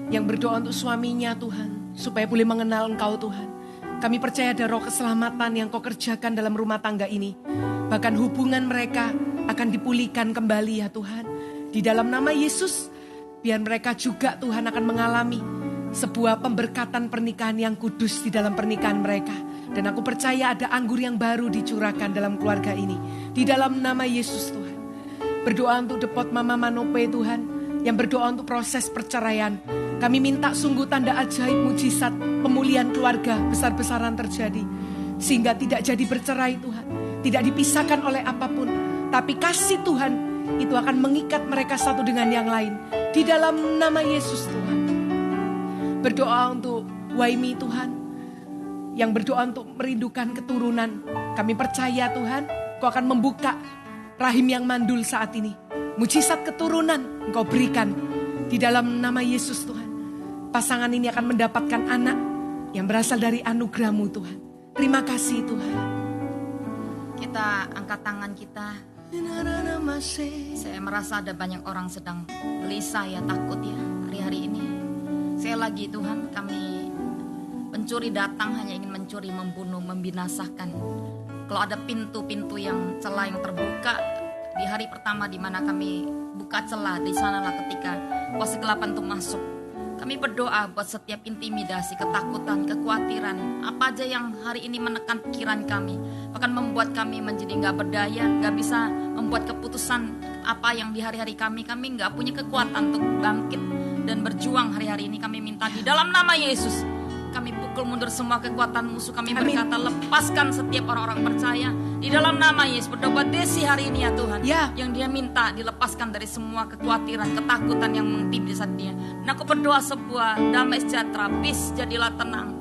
yang berdoa untuk suaminya Tuhan, supaya boleh mengenal Engkau Tuhan. Kami percaya ada roh keselamatan yang Kau kerjakan dalam rumah tangga ini. Bahkan hubungan mereka akan dipulihkan kembali ya Tuhan. Di dalam nama Yesus, biar mereka juga Tuhan akan mengalami sebuah pemberkatan pernikahan yang kudus di dalam pernikahan mereka. Dan aku percaya ada anggur yang baru dicurahkan dalam keluarga ini. Di dalam nama Yesus Tuhan. Berdoa untuk Depot Mama Manope Tuhan, yang berdoa untuk proses perceraian. Kami minta sungguh tanda ajaib mujizat pemulihan keluarga besar-besaran terjadi. Sehingga tidak jadi bercerai Tuhan. Tidak dipisahkan oleh apapun. Tapi kasih Tuhan itu akan mengikat mereka satu dengan yang lain. Di dalam nama Yesus Tuhan. Berdoa untuk Waimi Tuhan, yang berdoa untuk merindukan keturunan. Kami percaya Tuhan, Kau akan membuka rahim yang mandul saat ini. Mujizat keturunan Engkau berikan di dalam nama Yesus Tuhan. Pasangan ini akan mendapatkan anak yang berasal dari anugerah-Mu Tuhan. Terima kasih Tuhan. Kita angkat tangan kita. Saya merasa ada banyak orang sedang gelisah ya, takut ya hari-hari ini. Sekali lagi Tuhan, kami pencuri datang hanya ingin mencuri, membunuh, membinasakan. Kalau ada pintu-pintu yang celah yang terbuka di hari pertama di mana kami buka celah di sanalah ketika kuasa kegelapan itu masuk. Kami berdoa buat setiap intimidasi, ketakutan, kekhawatiran, apa aja yang hari ini menekan pikiran kami, bahkan membuat kami menjadi gak berdaya, gak bisa membuat keputusan apa yang di hari-hari kami gak punya kekuatan untuk bangkit dan berjuang hari-hari ini. Kami minta di dalam nama Yesus, kami pukul mundur semua kekuatan musuh. Kami berkata, lepaskan setiap orang-orang percaya di dalam nama Yesus. Berdoa Desi hari ini ya Tuhan, yang dia minta dilepaskan dari semua kekhawatiran, ketakutan yang mengintimidasi dia. Dan aku berdoa sebuah damai sejahtera, peace, jadilah tenang,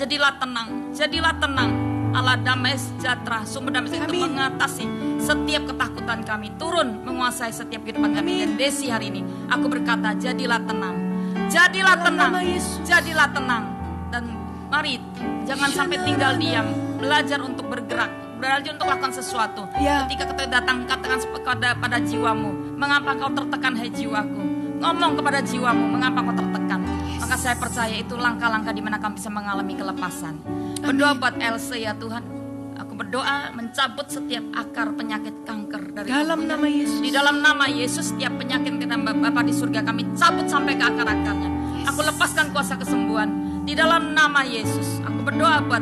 jadilah tenang, jadilah tenang. Allah damai sejahtera, sumber damai sejahtera itu mengatasi setiap ketakutan kami, turun menguasai setiap kehidupan kami. Dan Desi hari ini aku berkata, jadilah tenang, jadilah tenang, jadilah tenang. Dan mari jangan sampai tinggal diam, belajar untuk bergerak, belajar untuk lakukan sesuatu. Ketika kita datang, katakan pada jiwamu, mengapa kau tertekan hai jiwaku? Ngomong kepada jiwamu, mengapa kau tertekan? Maka saya percaya itu langkah-langkah di mana kami bisa mengalami kelepasan. Berdoa buat Else ya Tuhan. Aku berdoa mencabut setiap akar penyakit kanker dari dalam nama Yesus. Di dalam nama Yesus, setiap penyakit kita Bapa di surga kami cabut sampai ke akar-akarnya. Aku lepaskan kuasa kesembuhan di dalam nama Yesus. Aku berdoa buat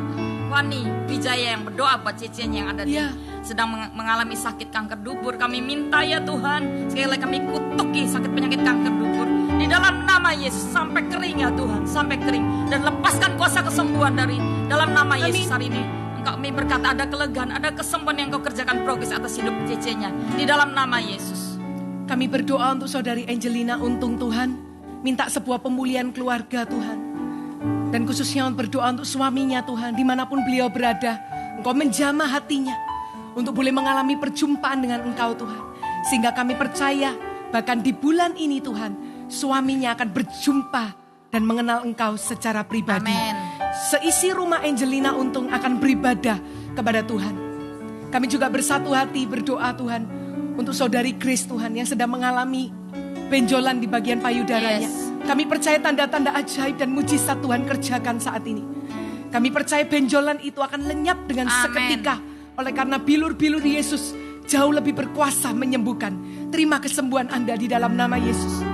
Wani Wijaya yang berdoa buat cecenya yang ada di sedang mengalami sakit kanker dubur. Kami minta ya Tuhan, sekali lagi kami kutuki sakit penyakit kanker dubur di dalam nama Yesus sampai kering ya Tuhan, sampai kering, dan lepaskan kuasa kesembuhan dari dalam nama Yesus hari ini. Kami berkata ada kelegaan, ada kesembuhan yang kau kerjakan progres atas hidup cecenya di dalam nama Yesus. Kami berdoa untuk saudari Angelina Untung Tuhan, minta sebuah pemulihan keluarga Tuhan. Dan khususnya berdoa untuk suaminya Tuhan, dimanapun beliau berada, Engkau menjamah hatinya untuk boleh mengalami perjumpaan dengan Engkau Tuhan. Sehingga kami percaya bahkan di bulan ini Tuhan, suaminya akan berjumpa dan mengenal Engkau secara pribadi. Amin. Seisi rumah Angelina Untung akan beribadah kepada Tuhan. Kami juga bersatu hati berdoa Tuhan untuk saudari Grace Tuhan yang sedang mengalami benjolan di bagian payudaranya. Kami percaya tanda-tanda ajaib dan mujizat Tuhan kerjakan saat ini. Kami percaya benjolan itu akan lenyap dengan seketika. Oleh karena bilur-bilur Yesus jauh lebih berkuasa menyembuhkan. Terima kesembuhan Anda di dalam nama Yesus.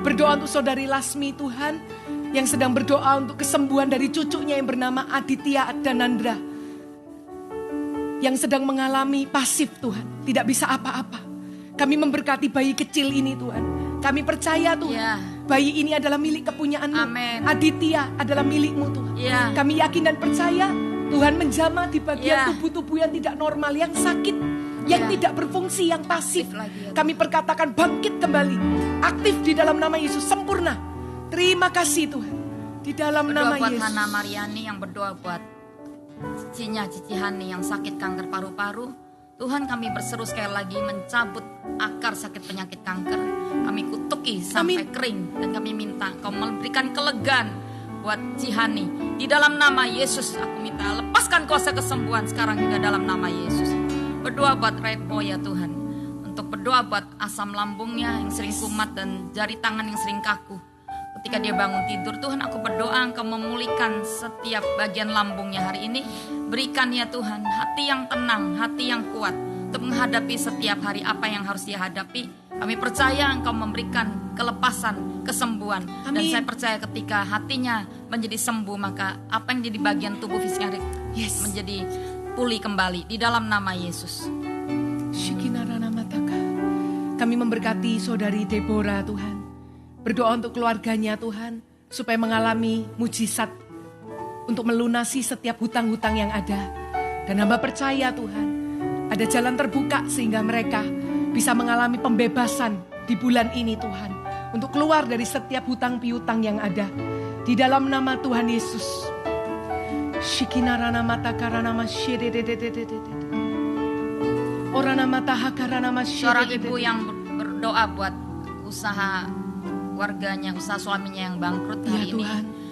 Berdoa untuk saudari Lasmi Tuhan, yang sedang berdoa untuk kesembuhan dari cucunya yang bernama Aditya Danandra, yang sedang mengalami pasif Tuhan, tidak bisa apa-apa. Kami memberkati bayi kecil ini Tuhan. Kami percaya Tuhan, bayi ini adalah milik kepunyaan-Mu. Aditya adalah milik-Mu Tuhan. Kami yakin dan percaya Tuhan menjamah di bagian tubuh-tubuh yang tidak normal, yang sakit, yang tidak berfungsi, yang pasif. Kami perkatakan bangkit kembali, aktif di dalam nama Yesus, sempurna. Terima kasih Tuhan, di dalam nama Yesus. Berdoa buat Hana Mariani yang berdoa buat cicinya, Cici Hani yang sakit kanker paru-paru. Tuhan, kami berseru sekali lagi mencabut akar sakit penyakit kanker. Kami kutuki sampai kering, dan kami minta Kau memberikan kelegaan buat Cihani. Di dalam nama Yesus aku minta lepaskan kuasa kesembuhan sekarang juga dalam nama Yesus. Berdoa buat Repo ya Tuhan, untuk berdoa buat asam lambungnya yang sering kumat dan jari tangan yang sering kaku. Ketika dia bangun tidur, Tuhan aku berdoa Engkau memulihkan setiap bagian lambungnya hari ini. Berikan ya Tuhan hati yang tenang, hati yang kuat untuk menghadapi setiap hari apa yang harus dia hadapi. Kami percaya Engkau memberikan kelepasan, kesembuhan. Dan saya percaya ketika hatinya menjadi sembuh, maka apa yang jadi bagian tubuh fisiknya menjadi pulih kembali di dalam nama Yesus. Kami memberkati saudari Deborah Tuhan. Berdoa untuk keluarganya Tuhan, supaya mengalami mujizat untuk melunasi setiap hutang-hutang yang ada. Dan hamba percaya Tuhan, ada jalan terbuka sehingga mereka bisa mengalami pembebasan di bulan ini Tuhan. Untuk keluar dari setiap hutang piutang yang ada. Di dalam nama Tuhan Yesus. Seorang ibu yang berdoa buat usaha keluarganya, usaha suaminya yang bangkrut hari ini,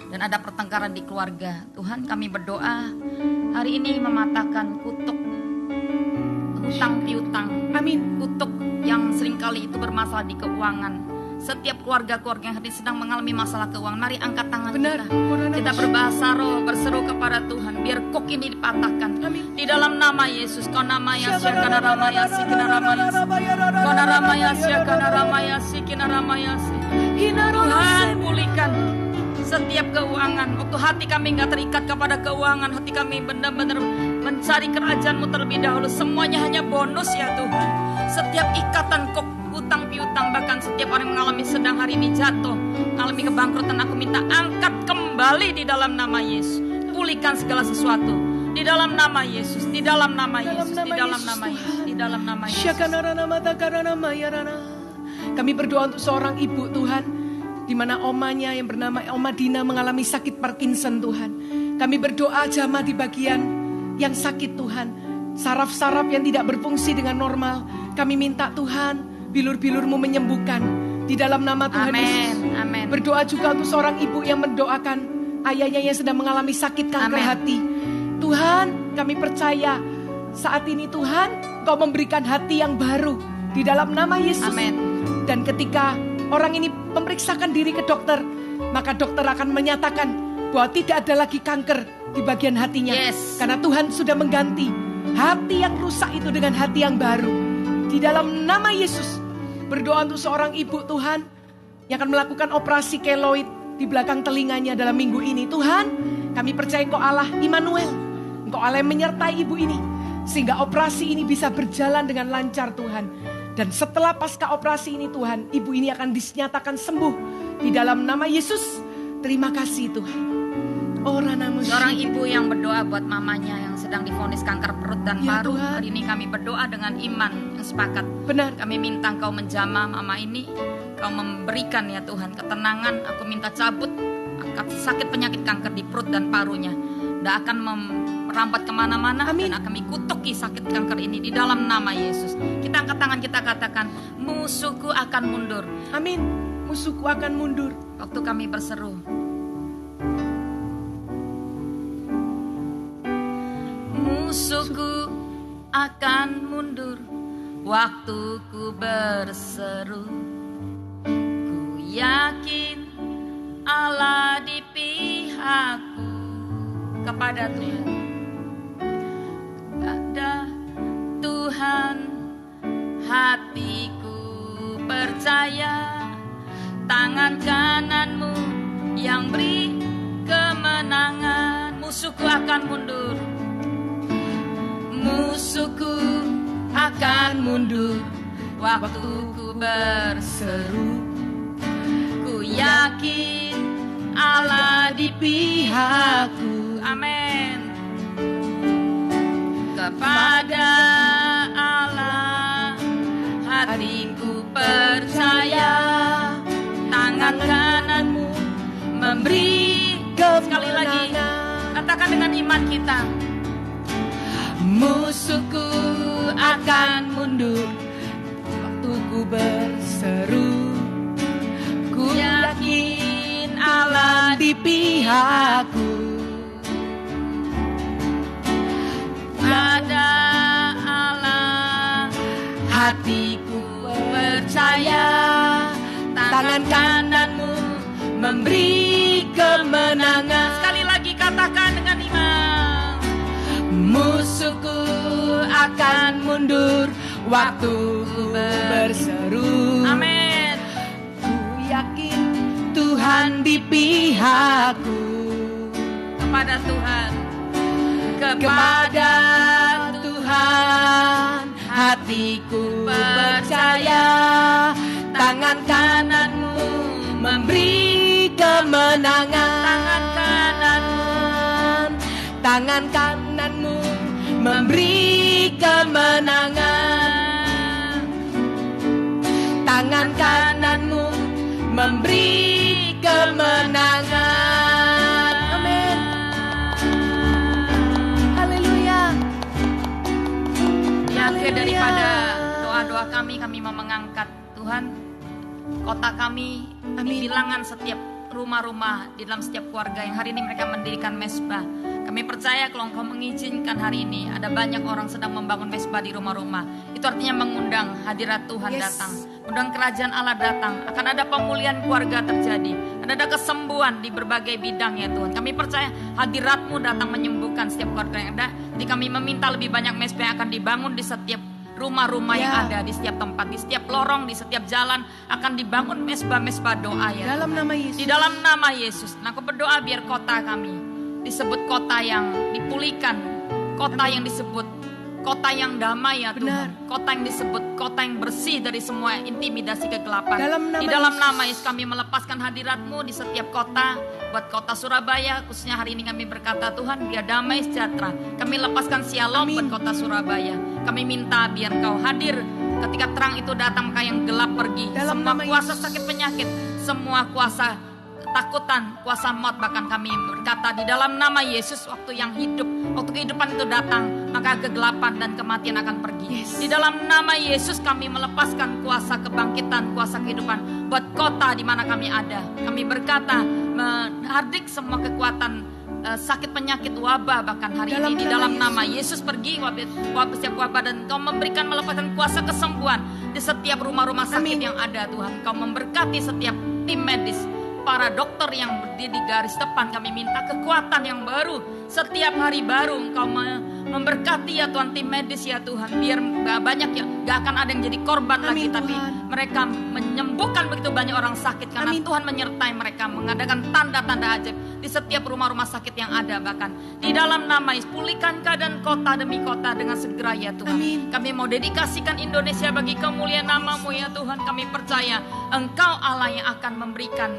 dan ada pertengkaran di keluarga. Tuhan, kami berdoa hari ini mematahkan kutuk hutang piutang. Kutuk yang seringkali itu bermasalah di keuangan. Setiap keluarga-keluarga yang hari ini sedang mengalami masalah keuangan, mari angkat tangan Benar. kita berbahasa roh, berseru kepada Tuhan, biar kok ini dipatahkan. Amin. Di dalam nama Yesus, kona maya siakana ramaya sikina ramaya, kona ramaya siakana ramaya sikina ramaya. Tuhan, pulihkan setiap keuangan. Waktu hati kami nggak terikat kepada keuangan, hati kami benar-benar mencari kerajaan-Mu terlebih dahulu. Semuanya hanya bonus ya Tuhan. Setiap ikatan kok utang piutang, bahkan setiap orang yang mengalami sedang hari ini jatuh, mengalami kebangkrutan, aku minta angkat kembali di dalam nama Yesus. Pulihkan segala sesuatu di dalam nama Yesus, di dalam nama Yesus, di dalam nama Yesus, di dalam nama Yesus. Kami berdoa untuk seorang ibu Tuhan, di mana omanya yang bernama Oma Dina mengalami sakit Parkinson Tuhan. Kami berdoa jamah di bagian yang sakit Tuhan, saraf-saraf yang tidak berfungsi dengan normal. Kami minta Tuhan, bilur-bilur-Mu menyembuhkan di dalam nama Tuhan Yesus. Amin. Berdoa juga untuk seorang ibu yang mendoakan ayahnya yang sedang mengalami sakit kanker Amin. hati. Tuhan, kami percaya saat ini Tuhan, Engkau memberikan hati yang baru di dalam nama Yesus. Amin. Dan ketika orang ini memeriksakan diri ke dokter, maka dokter akan menyatakan bahwa tidak ada lagi kanker di bagian hatinya. Yes. Karena Tuhan sudah mengganti hati yang rusak itu dengan hati yang baru. Di dalam nama Yesus, berdoa untuk seorang ibu Tuhan yang akan melakukan operasi keloid di belakang telinganya dalam minggu ini. Tuhan, kami percaya Engkau Allah Immanuel, Engkau Allah yang menyertai ibu ini, sehingga operasi ini bisa berjalan dengan lancar Tuhan. Dan setelah pasca operasi ini Tuhan, ibu ini akan dinyatakan sembuh di dalam nama Yesus. Terima kasih Tuhan. Seorang ibu yang berdoa buat mamanya yang sedang divonis kanker perut dan Ya, paru. Tuhan. Hari ini kami berdoa dengan iman yang sepakat. Benar. Kami minta Engkau menjamah mama ini, Engkau memberikan ya Tuhan ketenangan. Aku minta cabut angkat sakit penyakit kanker di perut dan parunya. Tidak akan merambat kemana-mana. Amin. Dan kami kutuki sakit kanker ini di dalam nama Yesus. Kita angkat tangan, kita katakan, musuhku akan mundur. Amin. Musuhku akan mundur. Waktu kami berseru, musuhku akan mundur. Waktuku berseru, ku yakin Allah di pihakku. Kepada Tuhan ada Tuhan, hatiku percaya. Tangan kananmu yang beri kemenangan. Musuhku akan mundur, musuhku akan mundur. Waktuku berseru, ku yakin Allah di pihakku. Amin. Kepada Allah hatiku percaya. Tangan kananmu memberi kemenangan. Sekali lagi, katakan dengan iman kita. Musuhku akan mundur. Waktuku berseru, Ku yakin Allah di pihakku. pada Allah hatiku percaya. Tangan kananmu memberi kemenangan. Sekali lagi katakan dengan iman. Musuhku akan mundur. Waktuku Berseru, Amin. ku yakin Tuhan di pihakku. Kepada Tuhan, Kepada Tuhan hatiku percaya. Tangan kananmu memberi kemenangan. Tangan kananmu, Tangan kananmu memberi kemenangan. Tangan kananmu memberi kemenangan. Amin. Haleluya. di akhir daripada doa-doa kami mau mengangkat Tuhan kota kami, Amin. bilangan setiap rumah-rumah di dalam setiap keluarga yang hari ini mereka mendirikan mesbah. Kami percaya kalau Engkau mengizinkan hari ini ada banyak orang sedang membangun mesbah di rumah-rumah. Itu artinya mengundang hadirat Tuhan Yes. datang. undang kerajaan Allah datang. Akan ada pemulihan keluarga terjadi, ada kesembuhan di berbagai bidang ya Tuhan. Kami percaya hadirat-Mu datang menyembuhkan setiap keluarga yang ada. Jadi kami meminta lebih banyak mesbah yang akan dibangun di setiap rumah-rumah yang ada, di setiap tempat, di setiap lorong, di setiap jalan akan dibangun mesbah-mesbah doa ya Dalam Tuhan. nama Yesus. Di dalam nama Yesus. Nah, aku berdoa biar kota kami disebut kota yang dipulihkan, kota yang disebut kota yang damai ya Tuhan. Kota yang disebut kota yang bersih dari semua intimidasi kegelapan. Di dalam nama Yesus kami melepaskan hadirat-Mu di setiap kota. Buat kota Surabaya, khususnya hari ini kami berkata Tuhan biar damai sejahtera. Kami lepaskan shalom buat kota Surabaya. Kami minta biar Engkau hadir ketika terang itu datang, maka yang gelap pergi. Semua kuasa sakit penyakit, semua kuasa ketakutan, kuasa maut, bahkan kami berkata di dalam nama Yesus, waktu yang hidup, waktu kehidupan itu datang, maka kegelapan dan kematian akan pergi. Di dalam nama Yesus kami melepaskan kuasa kebangkitan, kuasa kehidupan buat kota di mana kami ada. Kami berkata menghardik semua kekuatan sakit penyakit wabah bahkan hari ini di dalam nama Yesus pergi setiap wabah, dan Kau memberikan melepaskan kuasa kesembuhan di setiap rumah-rumah sakit yang ada Tuhan. Kau memberkati setiap tim medis, para dokter yang berdiri di garis depan. Kami minta kekuatan yang baru setiap hari baru. Engkau memberkati ya Tuhan tim medis ya Tuhan, biar gak banyak yang gak akan ada yang jadi korban lagi, tapi mereka menyembuhkan begitu banyak orang sakit karena Tuhan menyertai mereka, mengadakan tanda-tanda ajaib di setiap rumah-rumah sakit yang ada. Bahkan di dalam nama Yesus pulihkan keadaan kota demi kota dengan segera ya Tuhan. Kami mau dedikasikan Indonesia bagi kemuliaan nama-Mu ya Tuhan. Kami percaya Engkau Allah yang akan memberikan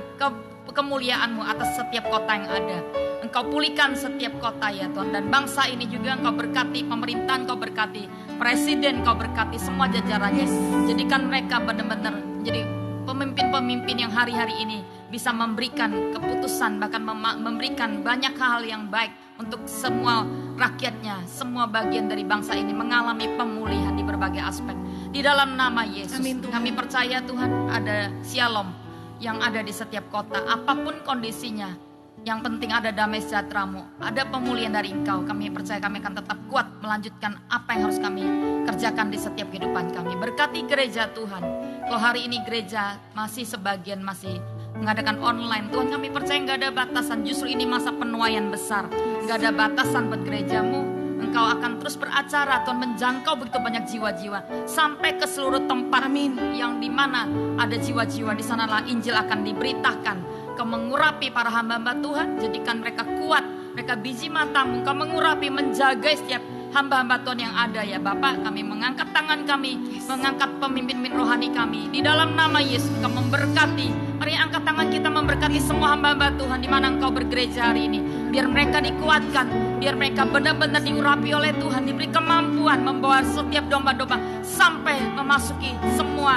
kemuliaan-Mu atas setiap kota yang ada. Engkau pulihkan setiap kota ya Tuhan, dan bangsa ini juga Engkau berkati, pemerintahan Engkau berkati, presiden Engkau berkati, semua jajarannya. Jadikan mereka benar-benar menjadi pemimpin-pemimpin yang hari-hari ini bisa memberikan keputusan, bahkan memberikan banyak hal yang baik untuk semua rakyatnya, semua bagian dari bangsa ini mengalami pemulihan di berbagai aspek. Di dalam nama Yesus, kami percaya Tuhan ada shalom yang ada di setiap kota, apapun kondisinya. Yang penting ada damai sejahtera-Mu, ada pemulihan dari Engkau. Kami percaya kami akan tetap kuat melanjutkan apa yang harus kami kerjakan di setiap kehidupan kami. Berkati gereja Tuhan. Kalau hari ini gereja masih sebagian masih mengadakan online, Tuhan kami percaya gak ada batasan. Justru ini masa penuaian besar, gak ada batasan buat gereja-Mu. Engkau akan terus beracara Tuhan, menjangkau begitu banyak jiwa-jiwa sampai ke seluruh tempat yang dimana ada jiwa-jiwa, di sanalah Injil akan diberitakan. Kau mengurapi para hamba-hamba Tuhan, jadikan mereka kuat, mereka biji mata-Mu. Kau mengurapi, menjaga setiap hamba-hamba Tuhan yang ada ya Bapak. Kami mengangkat tangan kami, mengangkat pemimpin rohani kami. Di dalam nama Yesus Kau memberkati. Mari angkat tangan kita memberkati semua hamba-hamba Tuhan di mana Engkau bergereja hari ini. Biar mereka dikuatkan, biar mereka benar-benar diurapi oleh Tuhan, diberi kemampuan membawa setiap domba-domba sampai memasuki semua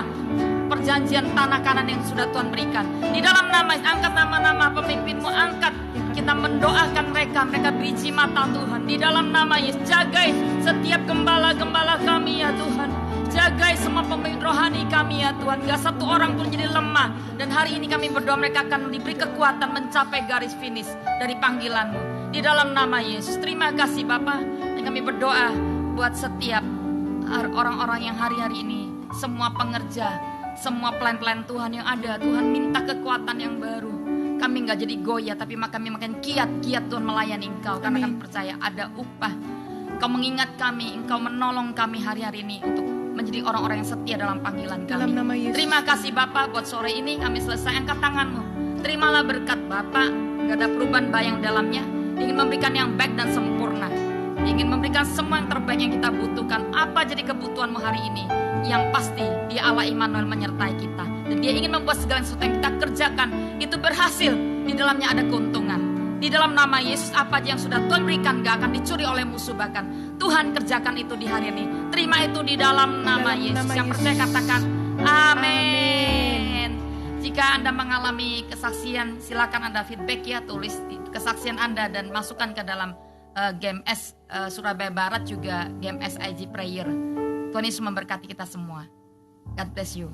perjanjian tanah Kanan yang sudah Tuhan berikan. Di dalam nama, angkat nama-nama pemimpin-Mu, angkat. Kita mendoakan mereka biji mata Tuhan. Di dalam nama Yesus, jagai setiap gembala-gembala kami ya Tuhan. Jagai semua pemimpin rohani kami ya Tuhan. Gak satu orang pun jadi lemah. Dan hari ini kami berdoa mereka akan diberi kekuatan mencapai garis finish dari panggilan-Mu. Di dalam nama Yesus, terima kasih Bapa. Dan kami berdoa buat setiap orang-orang yang hari-hari ini, semua pengerja, semua plan-plan Tuhan yang ada, Tuhan minta kekuatan yang baru. Kami gak jadi goyah, tapi kami makin kiat Tuhan melayani Engkau. Karena kami percaya ada upah. Engkau mengingat kami, Engkau menolong kami hari-hari ini untuk menjadi orang-orang yang setia dalam panggilan kami. Terima kasih Bapak buat sore ini kami selesai. Angkat tangan-Mu, terimalah berkat Bapak. Gak ada perubahan bayang dalamnya. Ingin memberikan yang baik dan sempurna, ingin memberikan semua yang terbaik yang kita butuhkan. Apa jadi kebutuhan-Mu hari ini? Yang pasti Dia Allah Immanuel menyertai kita, dan Dia ingin membuat segala sesuatu yang kita kerjakan itu berhasil. Di dalamnya ada keuntungan. Di dalam nama Yesus, apa aja yang sudah Tuhan berikan gak akan dicuri oleh musuh. Bahkan Tuhan kerjakan itu di hari ini. Terima itu di dalam nama Yesus. Yang percaya katakan amin. Jika Anda mengalami kesaksian, silakan Anda feedback ya, tulis kesaksian Anda dan masukkan ke dalam GMS Surabaya Barat, juga GMS IG Prayer. Tuhan Yesus memberkati kita semua. God bless you.